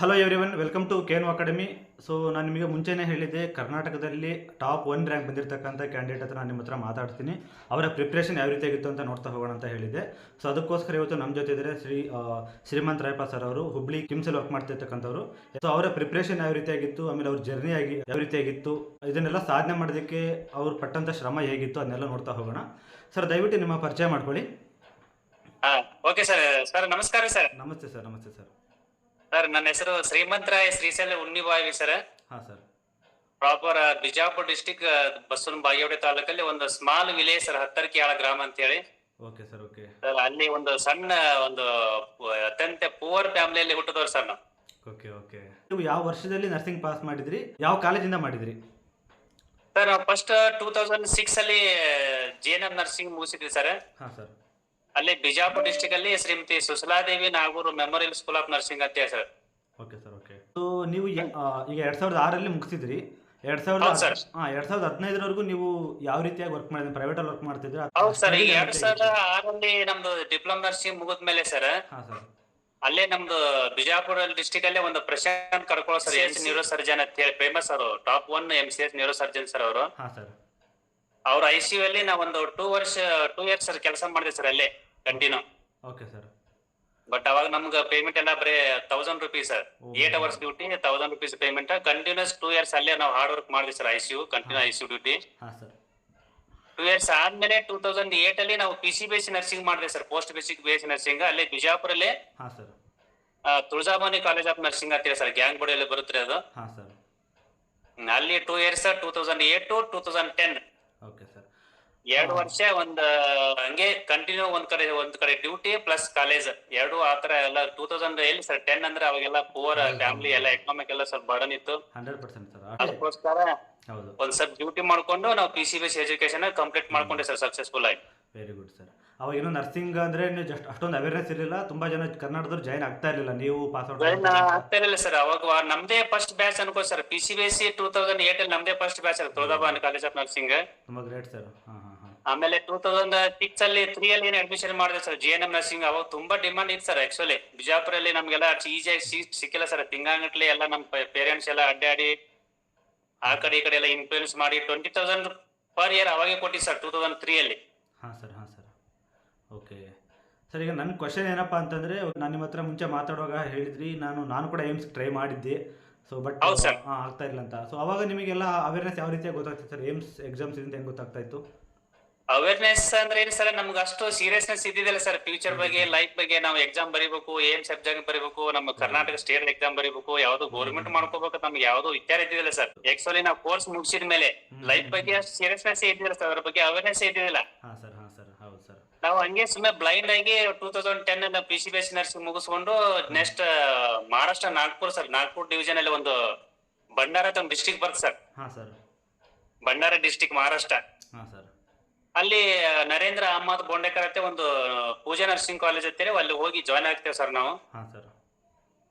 Hello everyone, welcome to KNU academy. So ನಾನು ನಿಮಗೆ ಮುಂಚೆನೇ ಹೇಳಿದ್ದೆ, ಕರ್ನಾಟಕದಲ್ಲಿ ಟಾಪ್ 1 ರ್ಯಾಂಕ್ ಬಂದಿರತಕ್ಕಂಥ ಕ್ಯಾಂಡಿಡೇಟ್ ಹತ್ರ ನಾನು ನಿಮ್ಮ ಹತ್ರ ಮಾತಾಡ್ತೀನಿ. ಅವರ ಪ್ರಿಪ್ರೇಷನ್ ಯಾವ ರೀತಿಯಾಗಿತ್ತು ಅಂತ ನೋಡ್ತಾ ಹೋಗೋಣ ಅಂತ ಹೇಳಿದ್ದೆ. ಸೊ ಅದಕ್ಕೋಸ್ಕರ ಇವತ್ತು ನಮ್ಮ ಜೊತೆ ಇದ್ದಾರೆ ಶ್ರೀಮಂತ್ ರಾಯಪ್ಪ ಸರ್ ಅವರು, ಹುಬ್ಳಿ ಕಿಮ್ಸಲ್ಲಿ ವರ್ಕ್ ಮಾಡ್ತಿರ್ತಕ್ಕಂಥವ್ರು. ಸೊ ಅವರ ಪ್ರಿಪ್ರೇಷನ್ ಯಾವ ರೀತಿಯಾಗಿತ್ತು, ಆಮೇಲೆ ಅವ್ರ ಜರ್ನಿ ಯಾವ ರೀತಿಯಾಗಿತ್ತು, ಇದನ್ನೆಲ್ಲ ಸಾಧನೆ ಮಾಡೋದಕ್ಕೆ ಅವ್ರು ಪಟ್ಟಂಥ ಶ್ರಮ ಹೇಗಿತ್ತು ಅದನ್ನೆಲ್ಲ ನೋಡ್ತಾ ಹೋಗೋಣ. ಸರ್, ದಯವಿಟ್ಟು ನಿಮ್ಮ ಪರಿಚಯ ಮಾಡ್ಕೊಳ್ಳಿ. Okay sir. ಸರ್ ನಮಸ್ಕಾರ ಸರ್. ನಮಸ್ತೆ ಸರ್. ನಮಸ್ತೆ ಸರ್. ಸರ್ ನನ್ನ ಹೆಸರು ಶ್ರೀಮಂತ್ ರಾಯ್ ಶ್ರೀಶೈಲ ಉಣ್ಣಿಬಾವಿ ಸರ್. ಹಾಂ sir. Proper Bijapur district Basavana Bagewadi ತಾಲೂಕಲ್ಲಿ ಒಂದು ಸ್ಮಾಲ್ ವಿಲೇಜ್ ಸರ್, ಹತ್ತರ್ಕಿಯಾಳ ಗ್ರಾಮ ಅಂತ ಹೇಳಿ. Okay sir. ಓಕೆ ಸರ್ ಅಲ್ಲಿ ಒಂದು ಸಣ್ಣ ಒಂದು ಅತ್ಯಂತ ಪೂವರ್ ಫ್ಯಾಮಿಲಿಯಲ್ಲಿ ಹುಟ್ಟಿದವ್ರು ಸರ್ ನಾವು. ಓಕೆ ಓಕೆ ನೀವು ಯಾವ ವರ್ಷದಲ್ಲಿ ನರ್ಸಿಂಗ್ ಪಾಸ್ ಮಾಡಿದ್ರಿ, ಯಾವ ಕಾಲೇಜಿಂದ ಮಾಡಿದ್ರಿ? ಸರ್ ನಾವು ಫಸ್ಟ್ 2006 ಅಲ್ಲಿ JNM ನರ್ಸಿಂಗ್ ಮುಗಿಸಿದ್ವಿ ಸರ್. ಹಾಂ ಸರ್. ಅಲ್ಲಿ ಬಿಜಾಪುರ ಡಿಸ್ಟಿಕ್ ಅಲ್ಲಿ Shrimati Susaladevi Nagur memorial school of nursing ಅಂತ ಹೇಳಿ sir. Okay sir. Okay so ನೀವು ಈಗ 2006ರಲ್ಲಿ ಮುಗಿಸಿದ್ರಿ. ಹೌದು ಸರ್. 2015ರವರೆಗೂ ನೀವು ಯಾವ ರೀತಿಯಾಗಿ ವರ್ಕ್ ಮಾಡಿದ್ರಿ? ಪ್ರೈವೇಟಲ್ಲಿ ವರ್ಕ್ ಮಾಡ್ತಿದ್ರೆ? ಹೌದು ಸರ್. ಈಗ 2006ರಲ್ಲಿ ನಮ್ದು ಡಿಪ್ಲೊಮಾ ನರ್ಸಿಂಗ್ ಮುಗಿದ್ಮೇಲೆ ಸರ್, ಹಾಂ ಸರ್, ಅಲ್ಲೇ ನಮ್ದು ಬಿಜಾಪುರ ಡಿಸ್ಟಿಕ್ ಅಲ್ಲೇ ಒಂದು ಪ್ರಶಾಂತ್ ಕಡ್ಕೊಳ್ಳೋ ಸರ್, ನ್ಯೂರೋ ಸರ್ಜನ್ ಅಂತ ಹೇಳಿ ಫೇಮಸ್ ಅವರು, top 1 MCS neuro surgeon sir ಅವರು. ಹಾಂ ಸರ್. ಅವ್ರ ICU ಅಲ್ಲಿ ನಾವು ಒಂದು 2 ಇಯರ್ಸ್ ಸರ್ ಕೆಲಸ ಮಾಡಿದೆ ಸರ್ ಅಲ್ಲೇ ಕಂಟಿನ್ಯೂ. Okay sir. ಬಟ್ ಅವಾಗ ನಮ್ಗೆ ಪೇಮೆಂಟ್ ಎಲ್ಲ ಬರೀ 1000 rupees sir. 8 hours duty, 1000 rupees payment. Continues 2 years ಅಲ್ಲೇ ನಾವು ಹಾರ್ಡ್ ವರ್ಕ್ ಮಾಡಿದ್ವಿ ಸರ್. Continue ICU duty. ಹಾಂ ಸರ್. 2 years ಆದ್ಮೇಲೆ 2008 ಅಲ್ಲಿ ನಾವು PCBS ನರ್ಸಿಂಗ್ ಮಾಡಿದೆ sir, post basic BSc nursing. ಅಲ್ಲೇ ಬಿಜಾಪುರಲ್ಲೇ ಹಾಂ sir. Tulja Bhavani college of nursing ಅಂತ ಹೇಳಿ ಸರ್, ಗ್ಯಾಂಗ್ ಬೋರ್ಡ್ ಅಲ್ಲಿ ಬರುತ್ತೆ ಅದು. ಹಾಂ ಸರ್. ಅಲ್ಲಿ 2 years 2008 to 2010. Okay sir. 2 ವರ್ಷ ಒಂದು ಹಂಗೆ ಕಂಟಿನ್ಯೂ ಒಂದ್ ಕಡೆ ಡ್ಯೂಟಿ ಪ್ಲಸ್ ಕಾಲೇಜ್ ಎರಡು ಆತರ ಎಲ್ಲ. 2000 ಸರ್ 10 ಅಂದ್ರೆ ಅವಾಗೆಲ್ಲ ಪೂರ್ ಫ್ಯಾಮಿಲಿ ಎಲ್ಲ ಎಕನಾಮಿಕ್ ಎಲ್ಲ ಸ್ವಲ್ಪ ಬರ್ಡನ್ ಇತ್ತು. 100% ಸರ್. ಅದಕ್ಕೋಸ್ಕರ ಹೌದು, ಒಂದ್ ಸ್ವಲ್ಪ ಡ್ಯೂಟಿ ಮಾಡ್ಕೊಂಡು ನಾವು PCBS ಎಜುಕೇಶನ್ ಕಂಪ್ಲೀಟ್ ಮಾಡ್ಕೊಂಡೆ ಸರ್ ಸಕ್ಸಸ್ಫುಲ್ ಆಗಿ. Very good sir. ಅವಾಗ ಇನ್ನೂ ನರ್ಸಿಂಗ್ ಅಂದ್ರೆ ನೀವು ಜಸ್ಟ್ ಅಷ್ಟೊಂದು ಅವೇರ್ನೆಸ್ ಇರಲಿಲ್ಲ. ತುಂಬಾ ಜನ ಕರ್ನಾಟಕದವ್ರು ಜಾಯ್ನ್ ಆಗ್ತಾ ಇರಲಿಲ್ಲ. ನೀವು ಪಾಸ್ ಔಟ್ ಆಗ್ತಾ ಇರಲಿಲ್ಲ ಸರ್. ಅವಾಗ ನಮ್ದೇ ಫಸ್ಟ್ ಬ್ಯಾಚ್ ಅನ್ಕೋ ಸರ್. PCBS 2008 ಅಲ್ಲಿ ನಮ್ದೇ first batch sir, Tulja Bhavani college of nursing. ತುಂಬಾ ಗ್ರೇಟ್ ಸರ್. ಹಾಂ ಹಾಂ ಹಾಂ. ಆಮೇಲೆ 2006 ಅಲ್ಲಿ 3 ಅಲ್ಲಿ ಅಡ್ಮಿಷನ್ ಮಾಡಿದೆ ಸರ್ JNM ನರ್ಸಿಂಗ್. ಅವಾಗ ತುಂಬಾ ಡಿಮಾಂಡ್ ಇತ್ತು ಸರ್. ಆಕ್ಚುಲಿ ಬಿಜಾಪುರಲ್ಲಿ ನಮ್ಗೆಲ್ಲ ಈಸಿಯಾಗಿ ಸೀಟ್ ಸಿಕ್ಕಿಲ್ಲ ಸರ್. ತಿಂಗಾಂಗಟ್ಲೆ ಎಲ್ಲ ನಮ್ ಪೇರೆಂಟ್ಸ್ ಎಲ್ಲ ಅಡ್ಡಾಡಿ ಆ ಕಡೆ ಈ ಕಡೆ ಎಲ್ಲ ಇನ್ಫ್ಲೂಯೆನ್ಸ್ ಮಾಡಿ 20,000 ಪರ್ ಇಯರ್ ಅವಾಗೆ ಕೊಟ್ಟಿ ಸರ್ 2003 ಅಲ್ಲಿ. ಹಾಂ ಸರ್. ಹಾಂ ಸರ್. ಓಕೆ ಸರ್, ಈಗ ನನ್ನ ಕ್ವಶನ್ ಏನಪ್ಪ ಅಂತಂದರೆ, ನಾನು ನಿಮ್ಮ ಹತ್ರ ಮುಂಚೆ ಮಾತಾಡುವಾಗ ಹೇಳಿದ್ರಿ ನಾನು ಕೂಡ ಏಮ್ಸ್ ಟ್ರೈ ಮಾಡಿದ್ದೆ. ಸೊ ಬಟ್ ಹೌದು ಸರ್. ಆಗ್ತಾ ಇಲ್ಲ ಅಂತ. ಸೊ ಅವಾಗ ನಿಮಗೆಲ್ಲ ಅವೇರ್ನೆಸ್ ಯಾವ ರೀತಿಯಾಗಿ ಗೊತ್ತಾಗ್ತದೆ ಸರ್? ಏಮ್ಸ್ ಎಕ್ಸಾಮ್ಸ್ ಇಂದ ಹೆಂಗೆ ಗೊತ್ತಾಗ್ತಾ ಇತ್ತು? ಅವೇರ್ನೆಸ್ ಅಂದ್ರೆ ಏನು ಸರ್, ನಮ್ಗೆ ಅಷ್ಟು ಸೀರಿಯಸ್ನೆಸ್ ಇದ್ದಿದ್ದಿಲ್ಲ ಸರ್. ಫ್ಯೂಚರ್ ಬಗ್ಗೆ, ಲೈಫ್ ಬಗ್ಗೆ. ನಾವು ಎಕ್ಸಾಮ್ ಬರೀಬೇಕು, ಏಮ್ಸ್ ಎಕ್ಸಾಮ್ ಬರೀಬೇಕು, ನಮ್ಮ ಕರ್ನಾಟಕ ಸ್ಟೇಟ್ ಎಕ್ಸಾಮ್ ಬರೀಬೇಕು, ಯಾವ್ದು ಗೌರ್ಮೆಂಟ್ ಮಾಡ್ಕೋಬೇಕು, ನಮ್ಗೆ ಯಾವ್ದು ವಿಚಾರ ಇದ್ದಿದ್ದಿಲ್ಲ ಸರ್. ಆಕ್ಚುಲಿ ನಾವು ಕೋರ್ಸ್ ಮುಗಿಸಿದ ಮೇಲೆ ಲೈಫ್ ಬಗ್ಗೆ ಅಷ್ಟು ಸೀರಿಯಸ್ನೆಸ್ ಇದ್ದಿಲ್ಲ ಸರ್, ಅದ್ರ ಬಗ್ಗೆ ಅವೇರ್ನೆಸ್ ಇದ್ದಿದ್ದಿಲ್ಲ. ಹಾಂ ಸರ್. ಹಾಂ ಸರ್. ಹೌದು ಸರ್. ನಾವು ಹಂಗೆ ಸುಮ್ಮನೆ ಬ್ಲೈಂಡ್ ಆಗಿ 2010 PCBS ನರ್ಸಿಂಗ್ ಮುಗಿಸ್ಕೊಂಡು next Maharashtra Nagpur sir, Nagpur division ಅಲ್ಲಿ ಒಂದು ಭಂಡಾರ ಅಂತ ಒಂದು ಡಿಸ್ಟಿಕ್ ಬರುತ್ತೆ ಸರ್. ಹಾಂ ಸರ್. ಭಂಡಾರ ಡಿಸ್ಟಿಕ್ ಮಹಾರಾಷ್ಟ್ರ. ಹಾಂ ಸರ್. ಅಲ್ಲಿ ನರೇಂದ್ರ ಅಹಮದ್ ಬೋಂಡೇಕರ್ ಅಂತ ಒಂದು ಪೂಜಾ ನರ್ಸಿಂಗ್ ಕಾಲೇಜ್ ಅಂತೇಳಿ ಅಲ್ಲಿ ಹೋಗಿ ಜಾಯ್ನ್ ಆಗ್ತೇವೆ ಸರ್ ನಾವು. ಹಾಂ ಸರ್.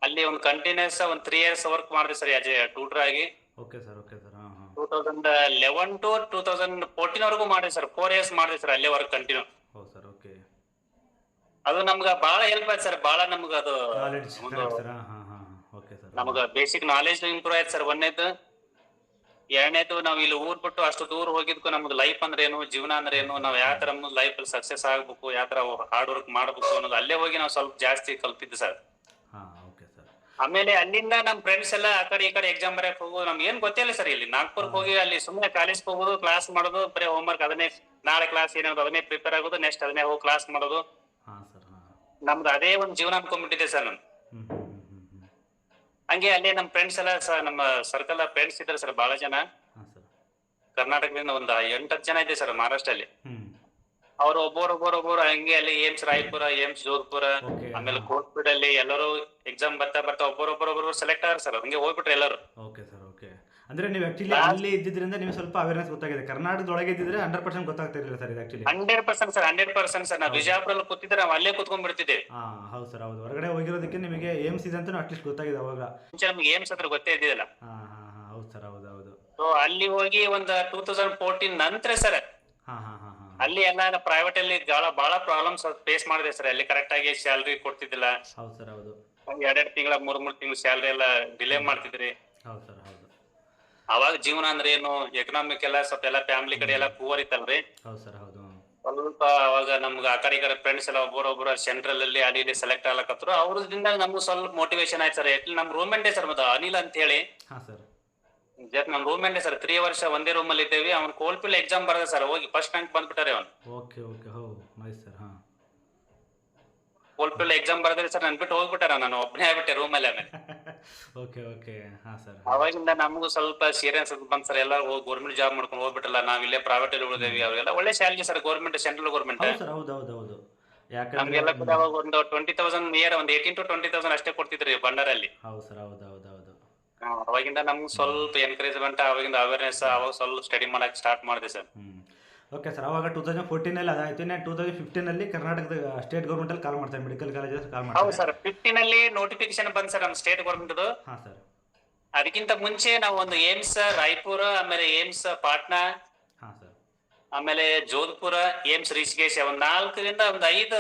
ಅಲ್ಲಿ ಒಂದು ಕಂಟಿನ್ಯೂಸ್ ಒಂದು 3 years ವರ್ಕ್ ಮಾಡಿದೆ ಸರ್ ಆಸ್ ಎ ಟ್ಯೂಟರ್ ಆಗಿ. Okay sir. Okay sir. ಹಾಂ ಹಾಂ. 2011 to 2014 ವರೆಗೂ ಮಾಡಿದೆ ಸರ್. 4 years ಮಾಡಿದೆ ಸರ್ ಅಲ್ಲೇ ವರ್ಕ್ ಕಂಟಿನ್ಯೂ. ಹೌದು ಸರ್. ಓಕೆ. ಅದು ನಮ್ಗೆ ಬಹಳ ಹೆಲ್ಪ್ ಆಯ್ತು ಸರ್. ಬಹಳ ನಮ್ಗೆ ಅದು ನಾಲೆಡ್ಜ್ ಸರ್. ಹಾಂ ಹಾಂ ಹಾಂ. Okay sir. ನಮ್ಗೆ ಬೇಸಿಕ್ ನಾಲೆಜ್ ಇಂಪ್ರೂವ್ ಆಯ್ತು ಸರ್. ಒಂದೇದು. ಎರಡನೇದು, ನಾವು ಇಲ್ಲಿ ಊರ್ ಬಿಟ್ಟು ಅಷ್ಟು ದೂರ ಹೋಗಿದ್ಕು ನಮ್ಗೆ ಲೈಫ್ ಅಂದ್ರೆ ಏನು, ಜೀವನ ಅಂದ್ರೆ ಏನು, ನಾವ್ ಯಾವ ತರ ಲೈಫ್ ಅಲ್ಲಿ ಸಕ್ಸಸ್ ಆಗ್ಬೇಕು, ಯಾವ ತರ ಹಾರ್ಡ್ ವರ್ಕ್ ಮಾಡ್ಬೇಕು ಅನ್ನೋದು ಅಲ್ಲೇ ಹೋಗಿ ನಾವು ಸ್ವಲ್ಪ ಜಾಸ್ತಿ ಕಲ್ತಿದ್ದೆ ಸರ್. ಹಾಂ. Okay sir. ಆಮೇಲೆ ಅಲ್ಲಿಂದ ನಮ್ ಫ್ರೆಂಡ್ಸ್ ಎಲ್ಲ ಆ ಕಡೆ ಈ ಕಡೆ ಎಕ್ಸಾಮ್ ಬರೆಯಕ್ ಹೋಗೋದು. ನಮ್ಗೆ ಏನ್ ಗೊತ್ತಿಲ್ಲ ಸರ್. ಇಲ್ಲಿ ನಾಗ್ಪುರ್ಗೆ ಹೋಗಿ ಅಲ್ಲಿ ಸುಮ್ಮನೆ ಕಾಲೇಜ್ ಹೋಗೋದು, ಕ್ಲಾಸ್ ಮಾಡೋದು, ಬರೀ ಹೋಮ್ವರ್ಕ್ ಅದನ್ನೇ, ನಾಳೆ ಕ್ಲಾಸ್ ಏನಾದ್ರು ಅದನ್ನೇ ಪ್ರಿಪೇರ್ ಆಗೋದು, ನೆಕ್ಸ್ಟ್ ಅದನ್ನೇ ಹೋಗಿ ಕ್ಲಾಸ್ ಮಾಡೋದು. ಹಾಂ ಸರ್. ಹಾಂ. ನಮ್ದು ಅದೇ ಒಂದು ಜೀವನ ಅನ್ಕೊಂಡ್ಬಿಟ್ಟಿದೆ ಸರ್ ನಾನು. ಹಂಗೆ ಅಲ್ಲಿ ನಮ್ ಫ್ರೆಂಡ್ಸ್ ಎಲ್ಲ ನಮ್ಮ ಸರ್ಕಲ್ ಫ್ರೆಂಡ್ಸ್ ಇದ್ದಾರೆ ಸರ್ ಬಹಳ ಜನ. ಹಾಂ ಸರ್. ಕರ್ನಾಟಕದಿಂದ ಒಂದು 8-10 ಜನ ಇದೆ ಸರ್ ಮಹಾರಾಷ್ಟ್ರಲ್ಲಿ. ಹ್ಞೂ. ಅವ್ರು ಒಬ್ಬರು ಹಂಗೆ ಅಲ್ಲಿ AIIMS Raipur, AIIMS Jodhpur, okay. ಆಮೇಲೆ ಕೋಟ್ಪುಡ್ ಅಲ್ಲಿ ಎಲ್ಲರೂ ಎಕ್ಸಾಮ್ ಬರ್ತಾ ಒಬ್ಬರೊಬ್ಬರು ಸೆಲೆಕ್ಟ್ ಆಗಾರ ಸರ್. ಹಂಗೆ ಹೋಗ್ಬಿಟ್ರೆ ಎಲ್ಲರೂ. Okay sir. ಓಕೆ. ಅಂದರೆ ನೀವು ಆ್ಯಕ್ಚುಲಿ ಅಲ್ಲಿ ಇದ್ದಿದ್ದರಿಂದ ನೀವು ಸ್ವಲ್ಪ ಅವೇರ್ನೆಸ್ ಗೊತ್ತಾಗಿದೆ. ಕರ್ನಾಟಕದೊಳಗೆ ಇದ್ದಿದ್ರೆ 100% ಗೊತ್ತಾಗ್ತಾ ಇರಲಿಲ್ಲ ಸರ್ ಇದು ಆ್ಯಕ್ಚುಲಿ. 100% ಸರ್. 100% ಸರ್. ನಾವು ಬಿಜಾಪುರಲ್ಲಿ ಕೂತಿದ್ರೆ ನಾವು ಅಲ್ಲೇ ಕೂತ್ಕೊಂಡ್ಬಿಡ್ತಿದ್ದೇವೆ. ಹಾಂ. ಹೌದು ಸರ್. ಹೌದು. ಹೊರಗಡೆ ಹೋಗಿರೋದಕ್ಕೆ ನಿಮಗೆ ಏಮ್ಸ್ ಇದೆ ಅಂತ ಅಟ್ಲೀಸ್ಟ್ ಗೊತ್ತಾಗಿದೆ ಅವಾಗ. ಮುಂಚೆ ನಮ್ಗೆ ಏಮ್ಸ್ ಹತ್ರ ಗೊತ್ತೇ ಇದ್ದಿಲ್ಲ. ಹಾಂ ಹಾಂ ಹಾಂ. ಹೌದು ಸರ್. ಹೌದು ಹೌದು. ಸೊ ಅಲ್ಲಿ ಹೋಗಿ ಒಂದು 2014 ನಂತರ ಸರ್ ಹಾಂ ಹಾಂ ಹಾಂ ಹಾಂ. ಅಲ್ಲಿ ಎಲ್ಲ ಪ್ರೈವೇಟ್ ಅಲ್ಲಿ ಬಹಳ ಪ್ರಾಬ್ಲಮ್ಸ್ ಫೇಸ್ ಮಾಡಿದೆ ಸರ್. ಅಲ್ಲಿ ಕರೆಕ್ಟ್ ಆಗಿ ಸ್ಯಾಲರಿ ಕೊಡ್ತಿದ್ದಿಲ್ಲ. ಹೌದು ಸರ್. ಹೌದು. ಎರಡೆರಡು ತಿಂಗಳ 3 ತಿಂಗಳ ಸ್ಯಾಲ್ರಿ ಎಲ್ಲ ಡಿಲೇ ಮಾಡ್ತಿದ್ರಿ. ಹೌದು ಸರ್ ಹೌದು. ಅವಾಗ ಜೀವನ ಅಂದ್ರೆ ಏನು ಎಕನಾಮಿಕ್ ಎಲ್ಲ ಸ್ವಲ್ಪ ಎಲ್ಲ ಫ್ಯಾಮಿಲಿ ಕಡೆ ಎಲ್ಲ ಪೂವರ್ ಇತ್ತಲ್ರಿ. ಹೌದು ಸರ್ ಹೌದು. ಸ್ವಲ್ಪ ಅವಾಗ ನಮ್ಗ ಆ ಕಡೆ ಈ ಕಡೆ ಫ್ರೆಂಡ್ಸ್ ಎಲ್ಲ ಒಬ್ಬರೊಬ್ರು ಸೆಂಟ್ರಲ್ ಅಲ್ಲಿ ಅಲ್ಲಿ ಇಲ್ಲಿ ಸೆಲೆಕ್ಟ್ ಆಗ್ಲಕತ್ರು. ಅವ್ರದಿಂದ ನಮ್ಗೆ ಸ್ವಲ್ಪ ಮೋಟಿವೇಶನ್ ಆಯ್ತು ಸರ್. ಯಾಕೆ ನಮ್ ರೂಮ್ಮೆಂಟೇ ಸರ್ ಮತ್ತೆ ಅನಿಲ್ ಅಂತ ಹೇಳಿ. ಹಾಂ ಸರ್. ಜಸ್ಟ್ ನಮ್ ರೂಮ್ಮೆಂಟೇ ಸರ್. 3 ವರ್ಷ ಒಂದೇ ರೂಮ್ ಅಲ್ಲಿ ಇದ್ದೇವೆ. ಅವ್ನು ಕೋಲ್ಪಿಲ್ ಎಕ್ಸಾಮ್ ಬರದ ಸರ್, ಹೋಗಿ ಫಸ್ಟ್ ರ್ಯಾಂಕ್ ಬಂದ್ಬಿಟ್ಟಾರೆ ಅವ್ನು. Okay okay. ಹೋ ನೈಸ್ ಸರ್. ಹಾಂ. ಕೋಲ್ಪಿಲ್ ಎಕ್ಸಾಮ್ ಬರದ್ರೆ ಸರ್ ನನ್ ಬಿಟ್ಟು ಹೋಗ್ಬಿಟ್ಟಾರ. ನಾನು ಒಬ್ಬನೇ ಆಗ್ಬಿಟ್ಟೆ ರೂಮಲ್ಲಿ. ಆಮೇಲೆ ಓಕೆ ಓಕೆ. ಹಾಂ ಸರ್. ಅವಾಗಿಂದ ನಮಗೂ ಸ್ವಲ್ಪ ಸೀರಿಯಸ್ ಬಂದ್ ಸರ್. ಎಲ್ಲ ಗೌರ್ಮೆಂಟ್ ಜಾಬ್ ಮಾಡ್ಕೊಂಡು ಹೋಗ್ಬಿಟ್ಟಲ್ಲ, ನಾವ್ ಇಲ್ಲೇ ಪ್ರೈವೇಟ್ ಅಲ್ಲಿ ಉಳಿದೇವಿ. ಅವೆಲ್ಲ ಒಳ್ಳೆ salary sir, government central government. ಹೌದು ಸರ್ ಹೌದು ಹೌದು ಹೌದು. ಯಾಕಂದ್ರೆ ನಮ್ಗೆಲ್ಲ ಕೂಡ ಅವಾಗ ಒಂದು 20,000 ಇಯರ್, ಒಂದು 18 to 20,000 ಅಷ್ಟೇ ಕೊಡ್ತಿದ್ರಿ ಬಂಡರಲ್ಲಿ. ಹೌದು ಸರ್ ಹೌದು ಹೌದು ಹೌದು. ಅವಾಗಿಂದ ನಮ್ಗೆ ಸ್ವಲ್ಪ ಎನ್ಕರೇಜ್ಮೆಂಟ್, ಅವಾಗಿಂದ ಅವೇರ್ನೆಸ್, ಅವಾಗ ಸ್ವಲ್ಪ ಸ್ಟಡಿ ಮಾಡಕ್ ಸ್ಟಾರ್ಟ್ ಮಾಡಿದೆ ಸರ್. Okay sir. ಅವಾಗ 2014 ಅದಾಯ್ತು. 2015 ಕರ್ನಾಟಕದ ಸ್ಟೇಟ್ ಗೌರ್ಮೆಂಟಲ್ಲಿ ಕಾಲ್ ಮಾಡ್ತಾರೆ, ಮೆಡಿಕಲ್ ಕಾಲೇಜಸ್ ಕಾಲ್ ಹೌದು ಮಾಡ್ತಾರೆ. ಸರ್. 15 ನೋಟಿಫಿಕೇಶನ್ ಬಂದ್ ಸರ್ ನಮ್ಮ ಸ್ಟೇಟ್ ಗೌರ್ಮೆಂಟ್. ಹಾಂ ಸರ್. ಅದಕ್ಕಿಂತ ಮುಂಚೆ ನಾವು ಒಂದು ಏಮ್ಸ್ ರಾಯ್ಪುರ, ಆಮೇಲೆ ಏಮ್ಸ್ ಪಾಟ್ನಾ, ಹಾಂ ಸರ್. ಆಮೇಲೆ ಜೋಧ್ಪುರ, ಏಮ್ಸ್ ರಿಷಿಕೇಶ್, ಒಂದ್ 4ರಿಂದ ಒಂದು 5